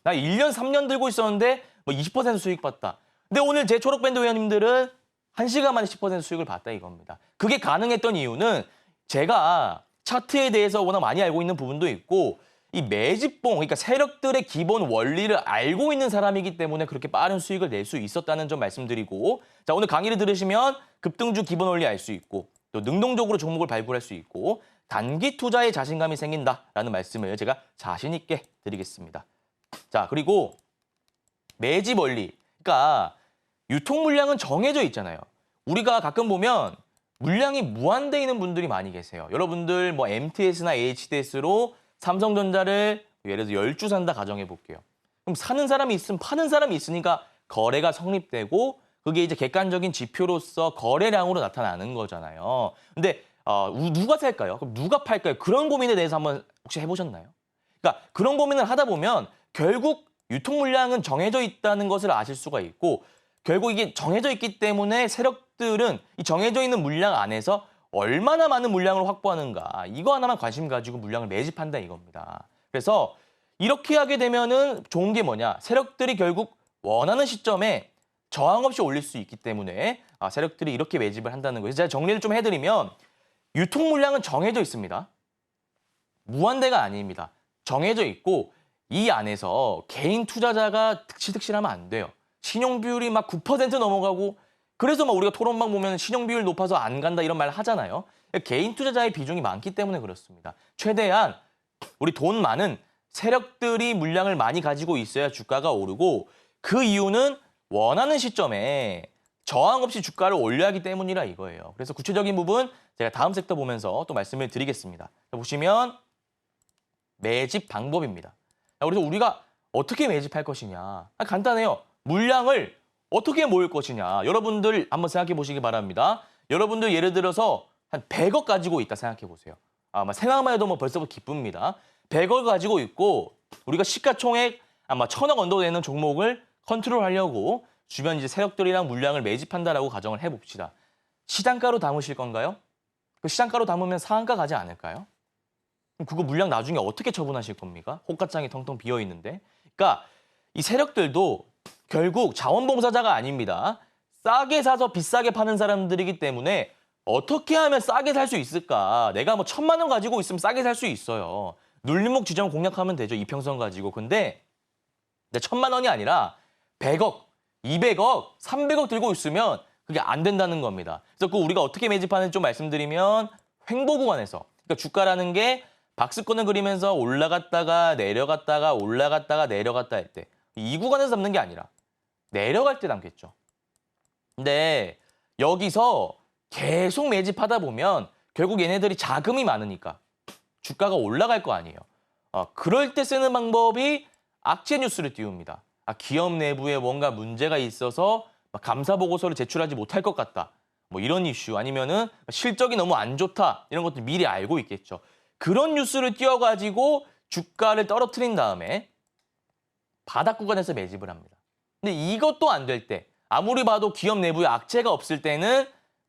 나 1년, 3년 들고 있었는데 뭐 20% 수익 봤다. 근데 오늘 제 초록밴드 회원님들은 1시간 만에 10% 수익을 봤다 이겁니다. 그게 가능했던 이유는 제가 차트에 대해서 워낙 많이 알고 있는 부분도 있고 이 매집봉, 그러니까 세력들의 기본 원리를 알고 있는 사람이기 때문에 그렇게 빠른 수익을 낼 수 있었다는 점 말씀드리고, 자, 오늘 강의를 들으시면 급등주 기본 원리 알 수 있고 또 능동적으로 종목을 발굴할 수 있고 단기 투자에 자신감이 생긴다라는 말씀을 제가 자신 있게 드리겠습니다. 자, 그리고 매집 원리, 그러니까 유통 물량은 정해져 있잖아요. 우리가 가끔 보면 물량이 무한대 있는 분들이 많이 계세요. 여러분들 뭐 MTS나 HTS로 삼성전자를 예를 들어 10주 산다 가정해 볼게요. 그럼 사는 사람이 있으면 파는 사람이 있으니까 거래가 성립되고 그게 이제 객관적인 지표로서 거래량으로 나타나는 거잖아요. 근데 누가 살까요? 그럼 누가 팔까요? 그런 고민에 대해서 한번 혹시 해보셨나요? 그러니까 그런 고민을 하다 보면 결국 유통 물량은 정해져 있다는 것을 아실 수가 있고 결국 이게 정해져 있기 때문에 세력들은 이 정해져 있는 물량 안에서 얼마나 많은 물량을 확보하는가 이거 하나만 관심 가지고 물량을 매집한다 이겁니다. 그래서 이렇게 하게 되면은 좋은 게 뭐냐? 세력들이 결국 원하는 시점에 저항 없이 올릴 수 있기 때문에 세력들이 이렇게 매집을 한다는 거예요. 제가 정리를 좀 해드리면 유통 물량은 정해져 있습니다. 무한대가 아닙니다. 정해져 있고 이 안에서 개인 투자자가 득실득실하면 안 돼요. 신용 비율이 막 9% 넘어가고 그래서 막 우리가 토론방 보면 신용 비율 높아서 안 간다 이런 말 하잖아요. 개인 투자자의 비중이 많기 때문에 그렇습니다. 최대한 우리 돈 많은 세력들이 물량을 많이 가지고 있어야 주가가 오르고 그 이유는 원하는 시점에 저항 없이 주가를 올려야 하기 때문이라 이거예요. 그래서 구체적인 부분 제가 다음 섹터 보면서 또 말씀을 드리겠습니다. 보시면 매집 방법입니다. 그래서 우리가 어떻게 매집할 것이냐. 간단해요. 물량을 어떻게 모을 것이냐. 여러분들 한번 생각해 보시기 바랍니다. 여러분들 예를 들어서 한 100억 가지고 있다 생각해 보세요. 아마 생각만 해도 뭐 벌써부터 기쁩니다. 100억 가지고 있고 우리가 시가총액 아마 1000억 언더 되는 종목을 컨트롤하려고 주변 이제 세력들이랑 물량을 매집한다라고 가정을 해봅시다. 시장가로 담으실 건가요? 그 시장가로 담으면 상한가 가지 않을까요? 그럼 그거 물량 나중에 어떻게 처분하실 겁니까? 호가창이 텅텅 비어 있는데. 그러니까 이 세력들도 결국 자원봉사자가 아닙니다. 싸게 사서 비싸게 파는 사람들이기 때문에 어떻게 하면 싸게 살 수 있을까? 내가 뭐 1000만 원 가지고 있으면 싸게 살 수 있어요. 눌림목 지점 공략하면 되죠. 이평선 가지고. 근데 1000만 원이 아니라 100억, 200억, 300억 들고 있으면 그게 안 된다는 겁니다. 그래서 그 우리가 어떻게 매집하는지 좀 말씀드리면 횡보 구간에서 그러니까 주가라는 게 박스권을 그리면서 올라갔다가 내려갔다가 올라갔다가 내려갔다 할 때 이 구간에서 잡는 게 아니라 내려갈 때 담겠죠. 근데 여기서 계속 매집하다 보면 결국 얘네들이 자금이 많으니까 주가가 올라갈 거 아니에요. 그럴 때 쓰는 방법이 악재 뉴스를 띄웁니다. 기업 내부에 뭔가 문제가 있어서 감사 보고서를 제출하지 못할 것 같다. 뭐 이런 이슈 아니면은 실적이 너무 안 좋다. 이런 것들 미리 알고 있겠죠. 그런 뉴스를 띄워가지고 주가를 떨어뜨린 다음에 바닥 구간에서 매집을 합니다. 근데 이것도 안 될 때 아무리 봐도 기업 내부에 악재가 없을 때는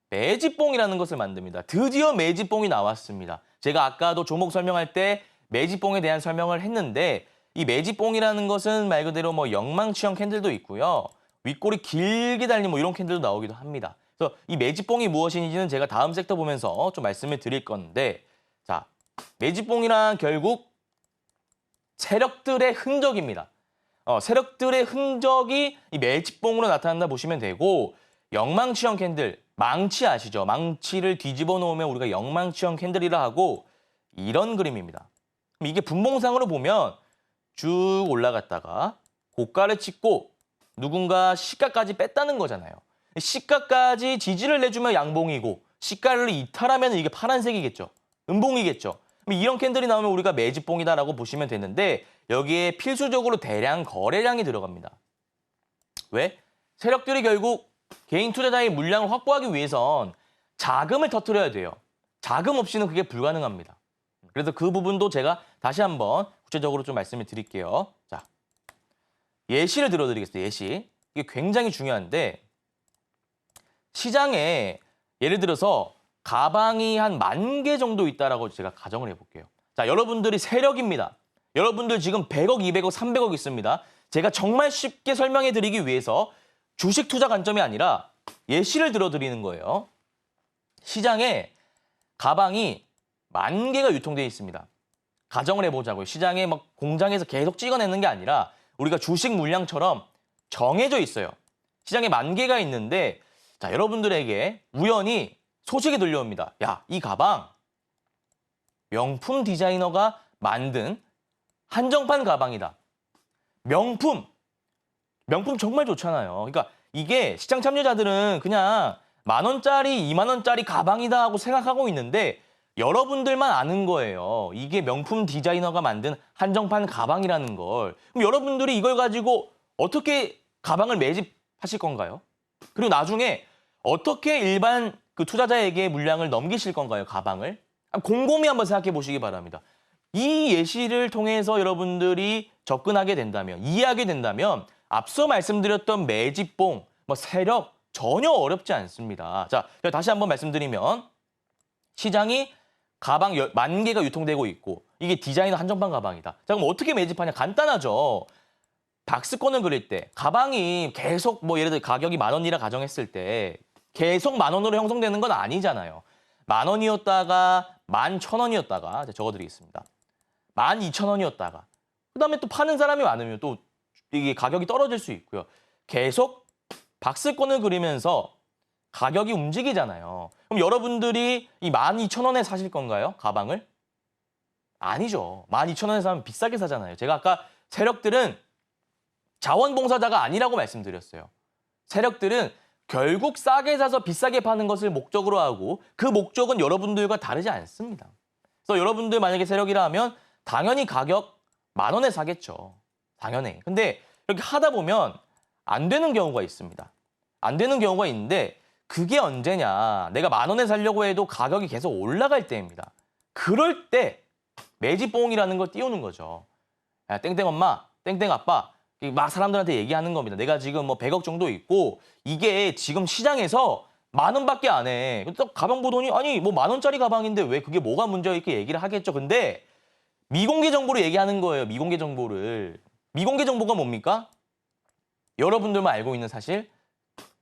매집봉이라는 것을 만듭니다. 드디어 매집봉이 나왔습니다. 제가 아까도 종목 설명할 때 매집봉에 대한 설명을 했는데 이 매집봉이라는 것은 말 그대로 뭐 영망치형 캔들도 있고요. 윗골이 길게 달린 뭐 이런 캔들도 나오기도 합니다. 그래서 이 매집봉이 무엇인지는 제가 다음 섹터 보면서 좀 말씀을 드릴 건데 자, 매집봉이란 결국 세력들의 흔적입니다. 세력들의 흔적이 이 매집봉으로 나타난다 보시면 되고 영망치형 캔들, 망치 아시죠? 망치를 뒤집어 놓으면 우리가 영망치형 캔들이라 하고 이런 그림입니다. 그럼 이게 분봉상으로 보면 쭉 올라갔다가 고가를 찍고 누군가 시가까지 뺐다는 거잖아요. 시가까지 지지를 내주면 양봉이고 시가를 이탈하면 이게 파란색이겠죠. 음봉이겠죠. 그럼 이런 캔들이 나오면 우리가 매집봉이다라고 보시면 되는데 여기에 필수적으로 대량 거래량이 들어갑니다. 왜? 세력들이 결국 개인 투자자의 물량을 확보하기 위해선 자금을 터뜨려야 돼요. 자금 없이는 그게 불가능합니다. 그래서 그 부분도 제가 다시 한번 구체적으로 좀 말씀을 드릴게요. 자, 예시를 들어드리겠습니다. 예시. 이게 굉장히 중요한데 시장에 예를 들어서 가방이 한 10,000개 정도 있다라고 제가 가정을 해볼게요. 자, 여러분들이 세력입니다. 여러분들 지금 100억, 200억, 300억 있습니다. 제가 정말 쉽게 설명해 드리기 위해서 주식 투자 관점이 아니라 예시를 들어드리는 거예요. 시장에 가방이 10,000개가 유통되어 있습니다. 가정을 해보자고요. 시장에 막 공장에서 계속 찍어내는 게 아니라 우리가 주식 물량처럼 정해져 있어요. 시장에 10,000개가 있는데 자, 여러분들에게 우연히 소식이 들려옵니다. 야, 이 가방 명품 디자이너가 만든 한정판 가방이다. 명품 정말 좋잖아요. 그러니까 이게 시장 참여자들은 그냥 10,000원짜리, 20,000원짜리 가방이다 하고 생각하고 있는데 여러분들만 아는 거예요. 이게 명품 디자이너가 만든 한정판 가방이라는 걸. 그럼 여러분들이 이걸 가지고 어떻게 가방을 매집하실 건가요? 그리고 나중에 어떻게 일반 그 투자자에게 물량을 넘기실 건가요, 가방을? 곰곰이 한번 생각해 보시기 바랍니다. 이 예시를 통해서 여러분들이 접근하게 된다면, 이해하게 된다면 앞서 말씀드렸던 매집봉, 세력 전혀 어렵지 않습니다. 자, 다시 한번 말씀드리면 시장이 가방 10,000개가 유통되고 있고 이게 디자이너 한정판 가방이다. 자, 그럼 어떻게 매집하냐? 간단하죠. 박스권을 그릴 때 가방이 계속 예를 들어 가격이 10,000원이라 가정했을 때 계속 10,000원으로 형성되는 건 아니잖아요. 10,000원이었다가 11,000원이었다가 적어드리겠습니다. 12,000원이었다가 그다음에 또 파는 사람이 많으면 또 이게 가격이 떨어질 수 있고요. 계속 박스권을 그리면서 가격이 움직이잖아요. 그럼 여러분들이 이 12,000원에 사실 건가요? 가방을? 아니죠. 12,000원에 사면 비싸게 사잖아요. 제가 아까 세력들은 자원봉사자가 아니라고 말씀드렸어요. 세력들은 결국 싸게 사서 비싸게 파는 것을 목적으로 하고 그 목적은 여러분들과 다르지 않습니다. 그래서 여러분들 만약에 세력이라 하면 당연히 가격 10,000원에 사겠죠. 당연히. 근데 이렇게 하다 보면 안 되는 경우가 있습니다. 안 되는 경우가 있는데 그게 언제냐. 내가 10,000원에 사려고 해도 가격이 계속 올라갈 때입니다. 그럴 때 매집봉이라는 걸 띄우는 거죠. 야, 땡땡 엄마, 땡땡 아빠 막 사람들한테 얘기하는 겁니다. 내가 지금 100억 정도 있고 이게 지금 시장에서 10,000원밖에 안 해. 또 가방 보더니 아니 10,000원짜리 가방인데 왜 그게 뭐가 문제야 이렇게 얘기를 하겠죠. 근데 미공개 정보를 얘기하는 거예요. 미공개 정보를. 미공개 정보가 뭡니까? 여러분들만 알고 있는 사실.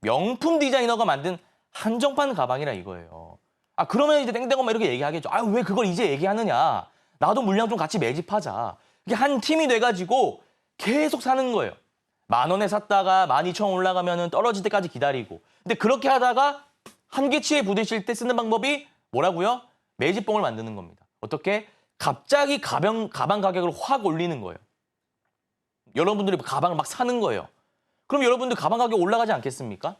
명품 디자이너가 만든 한정판 가방이라 이거예요. 아, 그러면 이제 땡땡엄마 이렇게 얘기하겠죠. 아, 왜 그걸 이제 얘기하느냐. 나도 물량 좀 같이 매집하자. 이게 한 팀이 돼가지고 계속 사는 거예요. 10,000원에 샀다가 12,000원 올라가면 떨어질 때까지 기다리고. 근데 그렇게 하다가 한계치에 부딪힐 때 쓰는 방법이 뭐라고요? 매집봉을 만드는 겁니다. 어떻게? 갑자기 가방 가격을 확 올리는 거예요. 여러분들이 가방을 막 사는 거예요. 그럼 여러분들 가방 가격 올라가지 않겠습니까?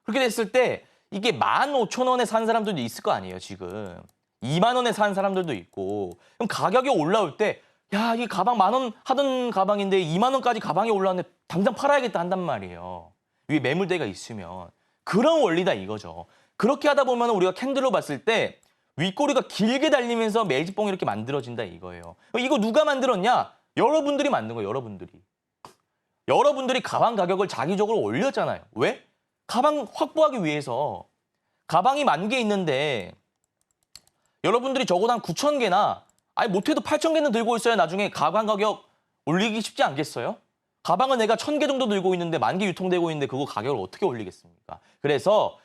그렇게 됐을 때 이게 15,000원에 산 사람들도 있을 거 아니에요, 지금. 20,000원에 산 사람들도 있고. 그럼 가격이 올라올 때 야, 이 가방 10,000원 하던 가방인데 20,000원까지 가방이 올라왔는데 당장 팔아야겠다 한단 말이에요. 위에 매물대가 있으면. 그런 원리다 이거죠. 그렇게 하다 보면 우리가 캔들로 봤을 때 윗꼬리가 길게 달리면서 매집봉이 이렇게 만들어진다 이거예요. 이거 누가 만들었냐? 여러분들이 만든 거예요, 여러분들이. 여러분들이 가방 가격을 자기적으로 올렸잖아요. 왜? 가방 확보하기 위해서. 가방이 10,000개 있는데 여러분들이 적어도 한 9,000개나 아니 못해도 8,000개는 들고 있어야 나중에 가방 가격 올리기 쉽지 않겠어요? 가방은 내가 1,000개 정도 들고 있는데 10,000개 유통되고 있는데 그거 가격을 어떻게 올리겠습니까? 그래서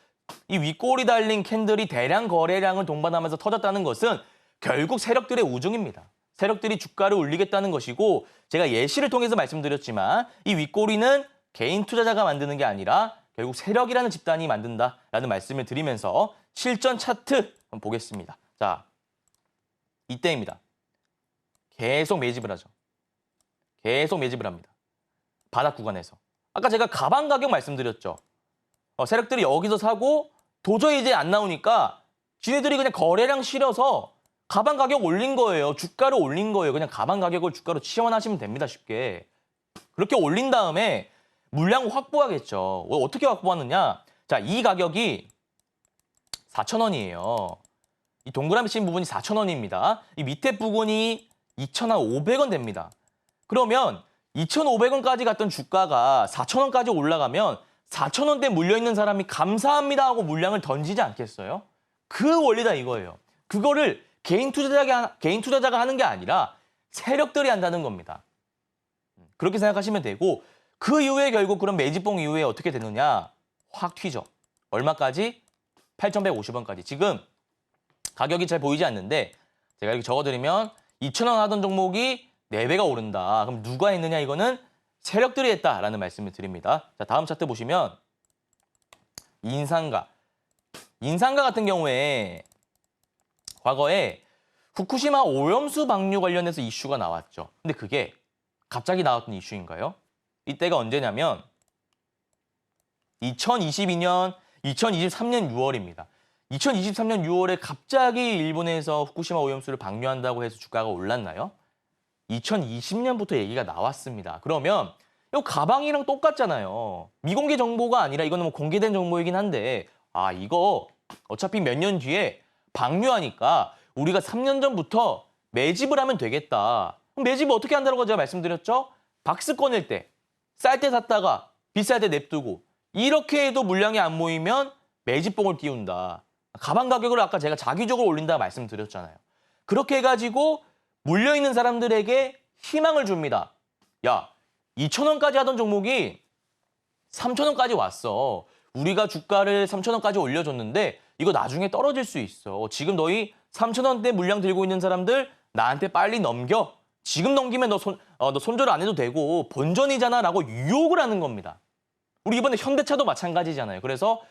이 윗꼬리 달린 캔들이 대량 거래량을 동반하면서 터졌다는 것은 결국 세력들의 우중입니다. 세력들이 주가를 올리겠다는 것이고 제가 예시를 통해서 말씀드렸지만 이 윗꼬리는 개인 투자자가 만드는 게 아니라 결국 세력이라는 집단이 만든다라는 말씀을 드리면서 실전 차트 한번 보겠습니다. 자, 이때입니다. 계속 매집을 하죠. 계속 매집을 합니다. 바닥 구간에서. 아까 제가 가방 가격 말씀드렸죠. 세력들이 여기서 사고 도저히 이제 안 나오니까 지네들이 그냥 거래량 실어서 가방 가격 올린 거예요. 주가를 올린 거예요. 그냥 가방 가격을 주가로 치환하시면 됩니다. 쉽게. 그렇게 올린 다음에 물량 확보하겠죠. 어떻게 확보하느냐? 자, 이 가격이 4,000원이에요. 이 동그라미 친 부분이 4,000원입니다. 이 밑에 부분이 2,500원 됩니다. 그러면 2,500원까지 갔던 주가가 4,000원까지 올라가면 4,000원대 물려있는 사람이 감사합니다 하고 물량을 던지지 않겠어요? 그 원리다 이거예요. 그거를 개인 투자자가 하는 게 아니라 세력들이 한다는 겁니다. 그렇게 생각하시면 되고 그 이후에 결국 그런 매집봉 이후에 어떻게 되느냐? 확 튀죠. 얼마까지? 8,150원까지. 지금 가격이 잘 보이지 않는데 제가 이렇게 적어드리면 2,000원 하던 종목이 4배가 오른다. 그럼 누가 했느냐? 이거는 세력들이 했다라는 말씀을 드립니다. 자, 다음 차트 보시면 인상가. 인상가 같은 경우에 과거에 후쿠시마 오염수 방류 관련해서 이슈가 나왔죠. 근데 그게 갑자기 나왔던 이슈인가요? 이때가 언제냐면 2022년, 2023년 6월입니다. 2023년 6월에 갑자기 일본에서 후쿠시마 오염수를 방류한다고 해서 주가가 올랐나요? 2020년부터 얘기가 나왔습니다. 그러면 이 가방이랑 똑같잖아요. 미공개 정보가 아니라 이거는 뭐 공개된 정보이긴 한데 이거 어차피 몇 년 뒤에 방류하니까 우리가 3년 전부터 매집을 하면 되겠다. 그럼 매집을 어떻게 한다는 거 제가 말씀드렸죠? 박스 꺼낼 때, 쌀 때 샀다가 비쌀 때 냅두고 이렇게 해도 물량이 안 모이면 매집봉을 띄운다. 가방 가격을 아까 제가 자기적으로 올린다 말씀드렸잖아요. 그렇게 해가지고 물려있는 사람들에게 희망을 줍니다. 야, 2,000원까지 하던 종목이 3,000원까지 왔어. 우리가 주가를 3,000원까지 올려줬는데 이거 나중에 떨어질 수 있어. 지금 너희 3,000원대 물량 들고 있는 사람들 나한테 빨리 넘겨. 지금 넘기면 너 손절 안 해도 되고 본전이잖아 라고 유혹을 하는 겁니다. 우리 이번에 현대차도 마찬가지잖아요. 그래서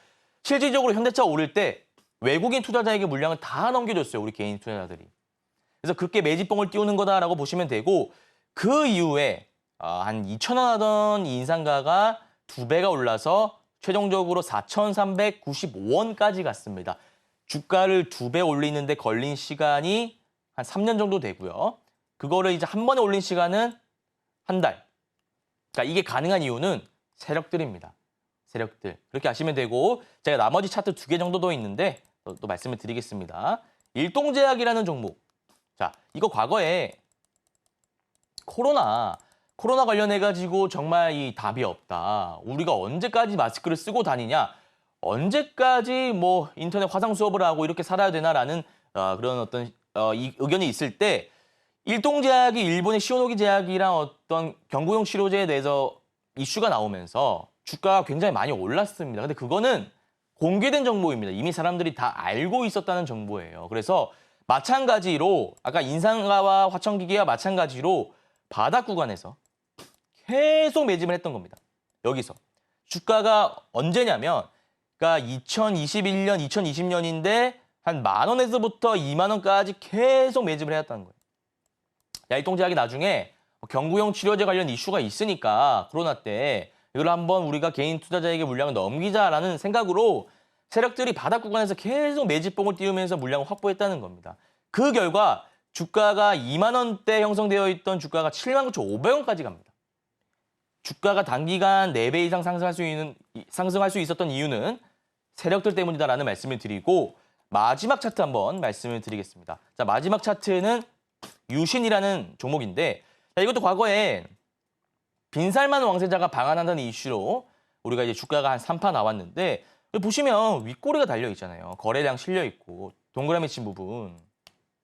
실질적으로 현대차 오를 때 외국인 투자자에게 물량을 다 넘겨줬어요. 우리 개인 투자자들이. 그래서 그렇게 매집봉을 띄우는 거다라고 보시면 되고 그 이후에 한 2,000원 하던 이 인상가가 2배가 올라서 최종적으로 4,395원까지 갔습니다. 주가를 2배 올리는데 걸린 시간이 한 3년 정도 되고요. 그거를 이제 한 번에 올린 시간은 한 달. 그러니까 이게 가능한 이유는 세력들입니다. 세력들. 그렇게 아시면 되고 제가 나머지 차트 2개 정도 더 있는데 또 말씀을 드리겠습니다. 일동제약이라는 종목. 자, 이거 과거에 코로나 관련해가지고 정말 이 답이 없다. 우리가 언제까지 마스크를 쓰고 다니냐? 언제까지 뭐 인터넷 화상 수업을 하고 이렇게 살아야 되나라는 그런 어떤 이 의견이 있을 때 일동제약이 일본의 시오노기 제약이랑 어떤 경구용 치료제에 대해서 이슈가 나오면서 주가가 굉장히 많이 올랐습니다. 근데 그거는 공개된 정보입니다. 이미 사람들이 다 알고 있었다는 정보예요. 그래서 마찬가지로 아까 인상가와 화천기기와 마찬가지로 바닥 구간에서 계속 매집을 했던 겁니다. 여기서. 주가가 언제냐면 그러니까 2021년, 2020년인데 한 10,000원에서부터 20,000원까지 계속 매집을 해왔다는 거예요. 야, 일동제약이 나중에 경구용 치료제 관련 이슈가 있으니까 코로나 때 이걸 한번 우리가 개인 투자자에게 물량을 넘기자라는 생각으로 세력들이 바닥 구간에서 계속 매집봉을 띄우면서 물량을 확보했다는 겁니다. 그 결과 주가가 20,000원대 형성되어 있던 주가가 79,500원까지 갑니다. 주가가 단기간 4배 이상 상승할 수 있었던 이유는 세력들 때문이다라는 말씀을 드리고 마지막 차트 한번 말씀을 드리겠습니다. 자, 마지막 차트는 유신이라는 종목인데 이것도 과거에 빈살만 왕세자가 방한한다는 이슈로 우리가 이제 주가가 한 3파 나왔는데 보시면 윗꼬리가 달려 있잖아요. 거래량 실려 있고 동그라미 친 부분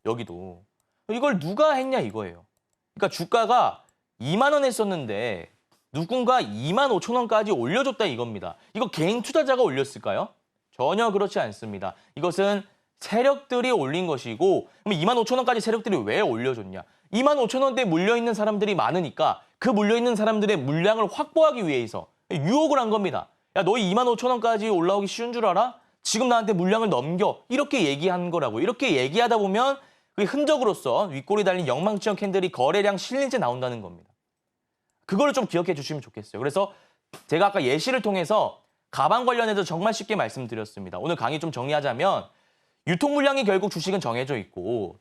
여기도 이걸 누가 했냐 이거예요. 그러니까 주가가 20,000원 했었는데 누군가 25,000원까지 올려줬다 이겁니다. 이거 개인 투자자가 올렸을까요? 전혀 그렇지 않습니다. 이것은 세력들이 올린 것이고 그럼 25,000원까지 세력들이 왜 올려줬냐? 25,000원대에 물려있는 사람들이 많으니까 그 물려있는 사람들의 물량을 확보하기 위해서 유혹을 한 겁니다. 야, 너희 25,000원까지 올라오기 쉬운 줄 알아? 지금 나한테 물량을 넘겨. 이렇게 얘기한 거라고. 이렇게 얘기하다 보면 그 흔적으로서 윗골이 달린 영망치형 캔들이 거래량 실린째 나온다는 겁니다. 그거를 좀 기억해 주시면 좋겠어요. 그래서 제가 아까 예시를 통해서 가방 관련해서 정말 쉽게 말씀드렸습니다. 오늘 강의 좀 정리하자면 유통 물량이 결국 주식은 정해져 있고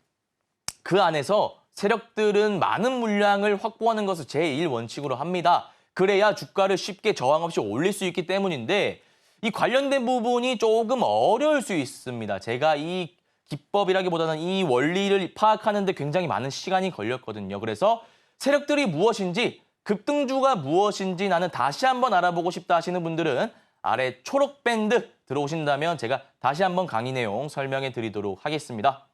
그 안에서 세력들은 많은 물량을 확보하는 것을 제1원칙으로 합니다. 그래야 주가를 쉽게 저항 없이 올릴 수 있기 때문인데 이 관련된 부분이 조금 어려울 수 있습니다. 제가 이 기법이라기보다는 이 원리를 파악하는 데 굉장히 많은 시간이 걸렸거든요. 그래서 세력들이 무엇인지 급등주가 무엇인지 나는 다시 한번 알아보고 싶다 하시는 분들은 아래 초록 밴드 들어오신다면 제가 다시 한번 강의 내용 설명해 드리도록 하겠습니다.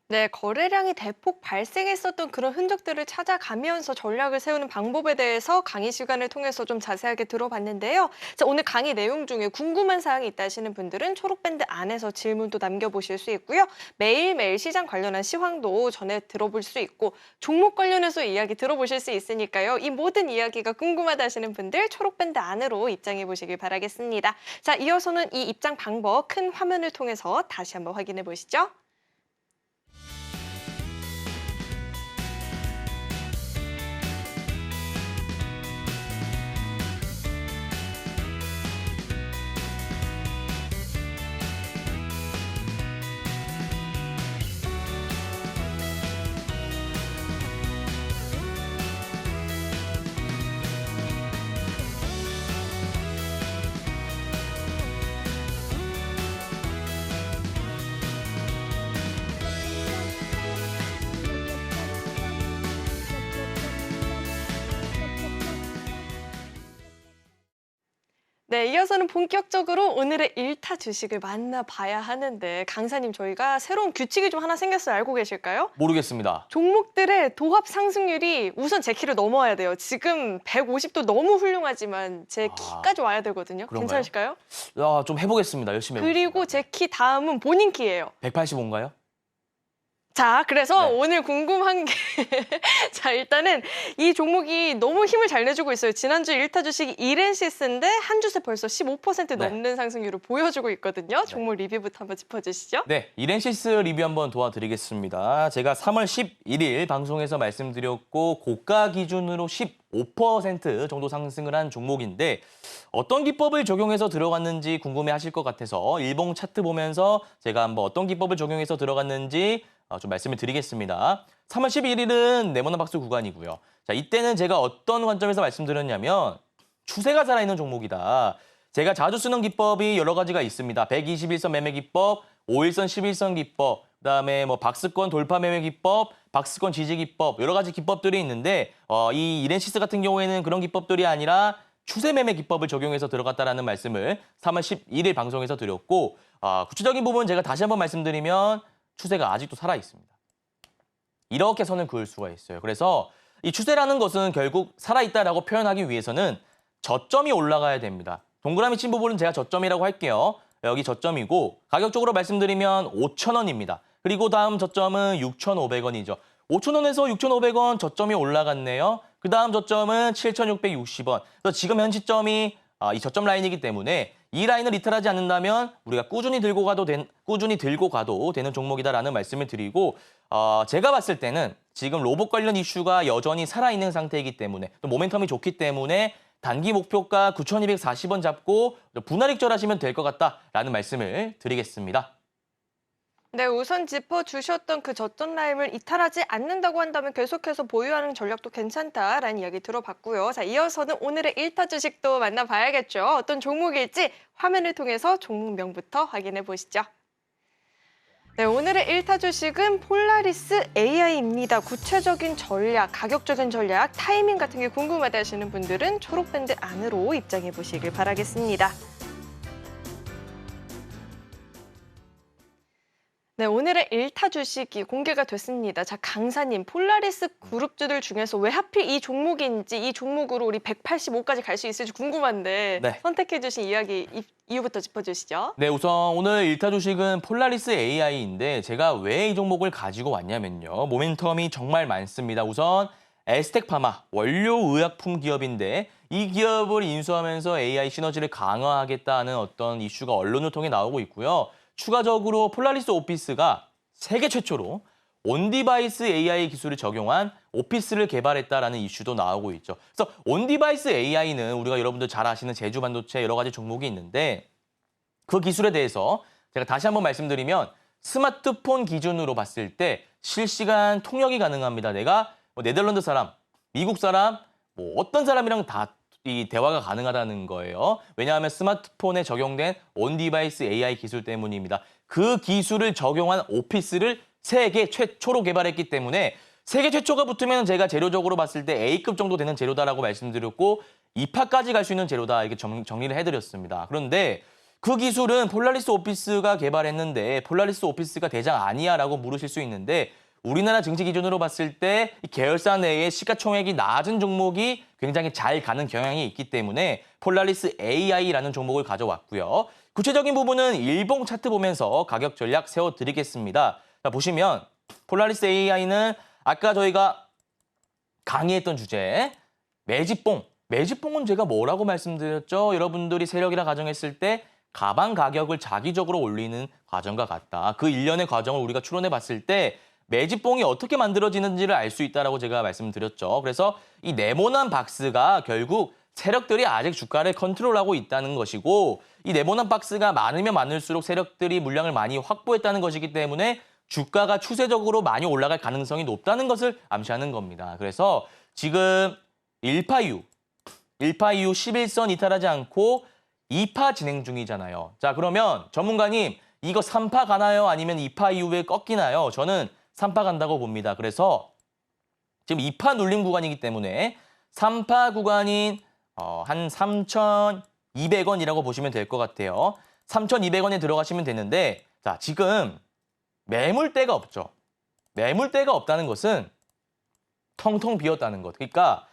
네, 거래량이 대폭 발생했었던 그런 흔적들을 찾아가면서 전략을 세우는 방법에 대해서 강의 시간을 통해서 좀 자세하게 들어봤는데요. 자, 오늘 강의 내용 중에 궁금한 사항이 있다 하시는 분들은 초록밴드 안에서 질문도 남겨보실 수 있고요. 매일매일 시장 관련한 시황도 전해 들어볼 수 있고 종목 관련해서 이야기 들어보실 수 있으니까요. 이 모든 이야기가 궁금하다 하시는 분들 초록밴드 안으로 입장해 보시길 바라겠습니다. 자, 이어서는 이 입장 방법 큰 화면을 통해서 다시 한번 확인해 보시죠. 네, 이어서는 본격적으로 오늘의 1타 주식을 만나봐야 하는데 강사님 저희가 새로운 규칙이 좀 하나 생겼어요. 알고 계실까요? 모르겠습니다. 종목들의 도합 상승률이 우선 제 키를 넘어야 돼요. 지금 150도 너무 훌륭하지만 제 키까지 와야 되거든요. 그런가요? 괜찮으실까요? 좀 해보겠습니다. 열심히 해보겠습니다. 그리고 제 키 다음은 본인 키예요. 185인가요? 자, 그래서 네. 오늘 궁금한 게 자, 일단은 이 종목이 너무 힘을 잘 내주고 있어요. 지난주 1타 주식이 이렌시스인데 한 주에 벌써 15% 네. 넘는 상승률을 보여주고 있거든요. 종목 리뷰부터 한번 짚어주시죠. 네, 이렌시스 리뷰 한번 도와드리겠습니다. 제가 3월 11일 방송에서 말씀드렸고 고가 기준으로 15% 정도 상승을 한 종목인데 어떤 기법을 적용해서 들어갔는지 궁금해하실 것 같아서 일봉 차트 보면서 제가 한번 어떤 기법을 적용해서 들어갔는지 좀 말씀을 드리겠습니다. 3월 11일은 네모난 박스 구간이고요. 자, 이때는 제가 어떤 관점에서 말씀드렸냐면 추세가 살아있는 종목이다. 제가 자주 쓰는 기법이 여러 가지가 있습니다. 121선 매매 기법, 5일선 11선 기법, 그다음에 뭐 박스권 돌파 매매 기법, 박스권 지지 기법 여러 가지 기법들이 있는데 이 이렌시스 같은 경우에는 그런 기법들이 아니라 추세 매매 기법을 적용해서 들어갔다라는 말씀을 3월 11일 방송에서 드렸고 구체적인 부분 제가 다시 한번 말씀드리면 추세가 아직도 살아 있습니다. 이렇게 선을 그을 수가 있어요. 그래서 이 추세라는 것은 결국 살아있다라고 표현하기 위해서는 저점이 올라가야 됩니다. 동그라미 친 부분은 제가 저점이라고 할게요. 여기 저점이고 가격적으로 말씀드리면 5,000원입니다. 그리고 다음 저점은 6,500원이죠. 5,000원에서 6,500원 저점이 올라갔네요. 그 다음 저점은 7,660원. 그래서 지금 현 시점이 이 저점 라인이기 때문에 이 라인을 이탈하지 않는다면 우리가 꾸준히 들고 가도 되는 종목이다라는 말씀을 드리고 제가 봤을 때는 지금 로봇 관련 이슈가 여전히 살아있는 상태이기 때문에 또 모멘텀이 좋기 때문에 단기 목표가 9,240원 잡고 분할익절 하시면 될 것 같다라는 말씀을 드리겠습니다. 네, 우선 짚어주셨던 그 저점 라인을 이탈하지 않는다고 한다면 계속해서 보유하는 전략도 괜찮다라는 이야기 들어봤고요. 자, 이어서는 오늘의 1타 주식도 만나봐야겠죠. 어떤 종목일지 화면을 통해서 종목명부터 확인해 보시죠. 네, 오늘의 1타 주식은 폴라리스 AI입니다. 구체적인 전략, 가격적인 전략, 타이밍 같은 게 궁금하다 하시는 분들은 초록밴드 안으로 입장해 보시길 바라겠습니다. 네, 오늘의 1타 주식이 공개가 됐습니다. 자, 강사님, 폴라리스 그룹주들 중에서 왜 하필 이 종목인지 이 종목으로 우리 185까지 갈 수 있을지 궁금한데 네. 선택해 주신 이유부터 짚어주시죠. 네, 우선 오늘 1타 주식은 폴라리스 AI인데 제가 왜 이 종목을 가지고 왔냐면요. 모멘텀이 정말 많습니다. 우선 에스텍파마, 원료의약품 기업인데 이 기업을 인수하면서 AI 시너지를 강화하겠다는 어떤 이슈가 언론을 통해 나오고 있고요. 추가적으로 폴라리스 오피스가 세계 최초로 온디바이스 AI 기술을 적용한 오피스를 개발했다라는 이슈도 나오고 있죠. 그래서 온디바이스 AI는 우리가 여러분들 잘 아시는 제주 반도체 여러 가지 종목이 있는데 그 기술에 대해서 제가 다시 한번 말씀드리면 스마트폰 기준으로 봤을 때 실시간 통역이 가능합니다. 내가 뭐 네덜란드 사람, 미국 사람, 뭐 어떤 사람이랑 다 이 대화가 가능하다는 거예요. 왜냐하면 스마트폰에 적용된 온디바이스 AI 기술 때문입니다. 그 기술을 적용한 오피스를 세계 최초로 개발했기 때문에 세계 최초가 붙으면 제가 재료적으로 봤을 때 A급 정도 되는 재료다라고 말씀드렸고 2파까지 갈 수 있는 재료다 이렇게 정리를 해드렸습니다. 그런데 그 기술은 폴라리스 오피스가 개발했는데 폴라리스 오피스가 대장 아니야라고 물으실 수 있는데 우리나라 증시 기준으로 봤을 때 계열사 내에 시가총액이 낮은 종목이 굉장히 잘 가는 경향이 있기 때문에 폴라리스 AI라는 종목을 가져왔고요. 구체적인 부분은 일봉 차트 보면서 가격 전략 세워드리겠습니다. 자, 보시면 폴라리스 AI는 아까 저희가 강의했던 주제 매집봉. 매집봉은 제가 뭐라고 말씀드렸죠? 여러분들이 세력이라 가정했을 때 가방 가격을 자기적으로 올리는 과정과 같다. 그 일련의 과정을 우리가 추론해 봤을 때 매집봉이 어떻게 만들어지는지를 알 수 있다라고 제가 말씀드렸죠. 그래서 이 네모난 박스가 결국 세력들이 아직 주가를 컨트롤하고 있다는 것이고 이 네모난 박스가 많으면 많을수록 세력들이 물량을 많이 확보했다는 것이기 때문에 주가가 추세적으로 많이 올라갈 가능성이 높다는 것을 암시하는 겁니다. 그래서 지금 1파 이후 11선 이탈하지 않고 2파 진행 중이잖아요. 자, 그러면 전문가님 이거 3파 가나요? 아니면 2파 이후에 꺾이나요? 저는 3파 간다고 봅니다. 그래서 지금 2파 눌림 구간이기 때문에 3파 구간인 한 3,200원이라고 보시면 될 것 같아요. 3,200원에 들어가시면 되는데 자, 지금 매물대가 없죠. 매물대가 없다는 것은 텅텅 비었다는 것. 그러니까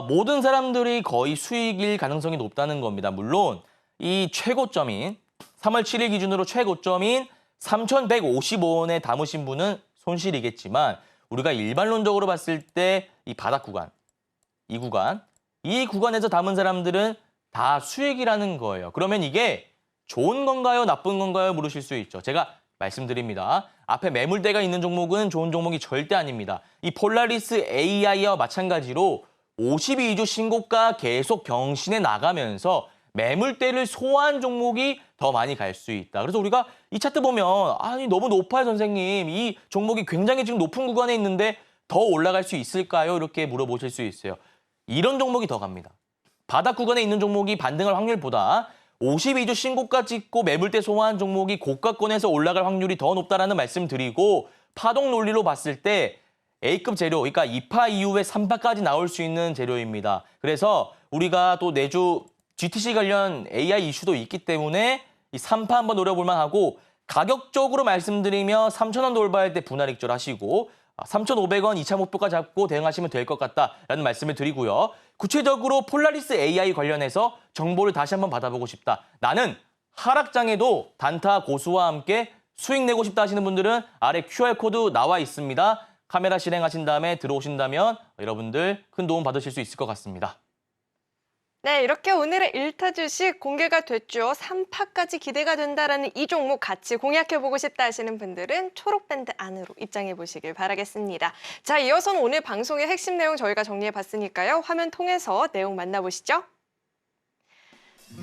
모든 사람들이 거의 수익일 가능성이 높다는 겁니다. 물론 이 최고점인 3월 7일 기준으로 최고점인 3,155원에 담으신 분은 손실이겠지만 우리가 일반론적으로 봤을 때 이 바닥 구간, 이 구간에서 담은 사람들은 다 수익이라는 거예요. 그러면 이게 좋은 건가요? 나쁜 건가요? 물으실 수 있죠. 제가 말씀드립니다. 앞에 매물대가 있는 종목은 좋은 종목이 절대 아닙니다. 이 폴라리스 AI와 마찬가지로 52주 신고가 계속 경신해 나가면서 매물대를 소화한 종목이 더 많이 갈 수 있다. 그래서 우리가 이 차트 보면 아니 너무 높아요 선생님. 이 종목이 굉장히 지금 높은 구간에 있는데 더 올라갈 수 있을까요? 이렇게 물어보실 수 있어요. 이런 종목이 더 갑니다. 바닥 구간에 있는 종목이 반등할 확률보다 52주 신고가 찍고 매물대 소화한 종목이 고가권에서 올라갈 확률이 더 높다라는 말씀 드리고 파동 논리로 봤을 때 A급 재료, 그러니까 2파 이후에 3파까지 나올 수 있는 재료입니다. 그래서 우리가 또 내주 GTC 관련 AI 이슈도 있기 때문에 이 3파 한번 노려볼 만하고 가격적으로 말씀드리며 3,000원 돌파할 때 분할 익절하시고 3,500원 2차 목표가 잡고 대응하시면 될 것 같다라는 말씀을 드리고요. 구체적으로 폴라리스 AI 관련해서 정보를 다시 한번 받아보고 싶다. 나는 하락장에도 단타 고수와 함께 수익 내고 싶다 하시는 분들은 아래 QR코드 나와 있습니다. 카메라 실행하신 다음에 들어오신다면 여러분들 큰 도움 받으실 수 있을 것 같습니다. 네, 이렇게 오늘의 1타 주식 공개가 됐죠. 3파까지 기대가 된다라는 이 종목 같이 공략해보고 싶다 하시는 분들은 초록밴드 안으로 입장해보시길 바라겠습니다. 자, 이어서는 오늘 방송의 핵심 내용 저희가 정리해봤으니까요. 화면 통해서 내용 만나보시죠.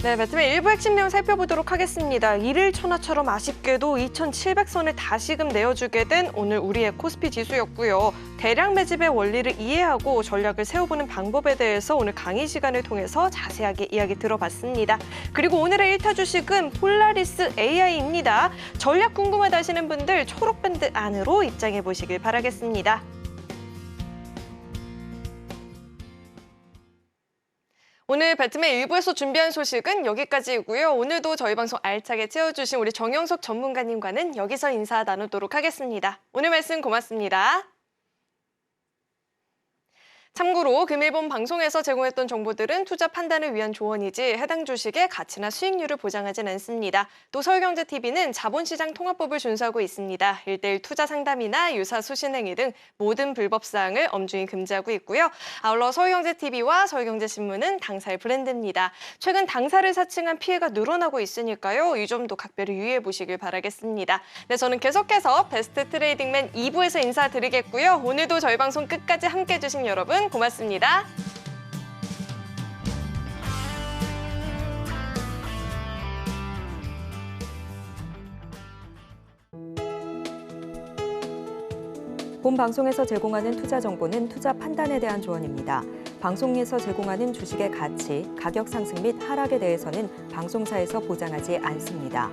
네, 배트맨 일부 핵심 내용 살펴보도록 하겠습니다. 1일 천하처럼 아쉽게도 2,700선을 다시금 내어주게 된 오늘 우리의 코스피 지수였고요. 대량 매집의 원리를 이해하고 전략을 세워보는 방법에 대해서 오늘 강의 시간을 통해서 자세하게 이야기 들어봤습니다. 그리고 오늘의 1타 주식은 폴라리스 AI입니다. 전략 궁금하다 하시는 분들 초록밴드 안으로 입장해 보시길 바라겠습니다. 오늘 배트맨 1부에서 준비한 소식은 여기까지이고요. 오늘도 저희 방송 알차게 채워주신 우리 정영석 전문가님과는 여기서 인사 나누도록 하겠습니다. 오늘 말씀 고맙습니다. 참고로 금일본 방송에서 제공했던 정보들은 투자 판단을 위한 조언이지 해당 주식의 가치나 수익률을 보장하진 않습니다. 또 서울경제TV는 자본시장 통합법을 준수하고 있습니다. 1:1 투자 상담이나 유사 수신 행위 등 모든 불법 사항을 엄중히 금지하고 있고요. 아울러 서울경제TV와 서울경제신문은 당사의 브랜드입니다. 최근 당사를 사칭한 피해가 늘어나고 있으니까요. 이 점도 각별히 유의해 보시길 바라겠습니다. 네, 저는 계속해서 베스트 트레이딩맨 2부에서 인사드리겠고요. 오늘도 저희 방송 끝까지 함께해 주신 여러분 고맙습니다. 본 방송에서 제공하는 투자 정보는 투자 판단에 대한 조언입니다. 방송에서 제공하는 주식의 가치, 가격 상승 및 하락에 대해서는 방송사에서 보장하지 않습니다.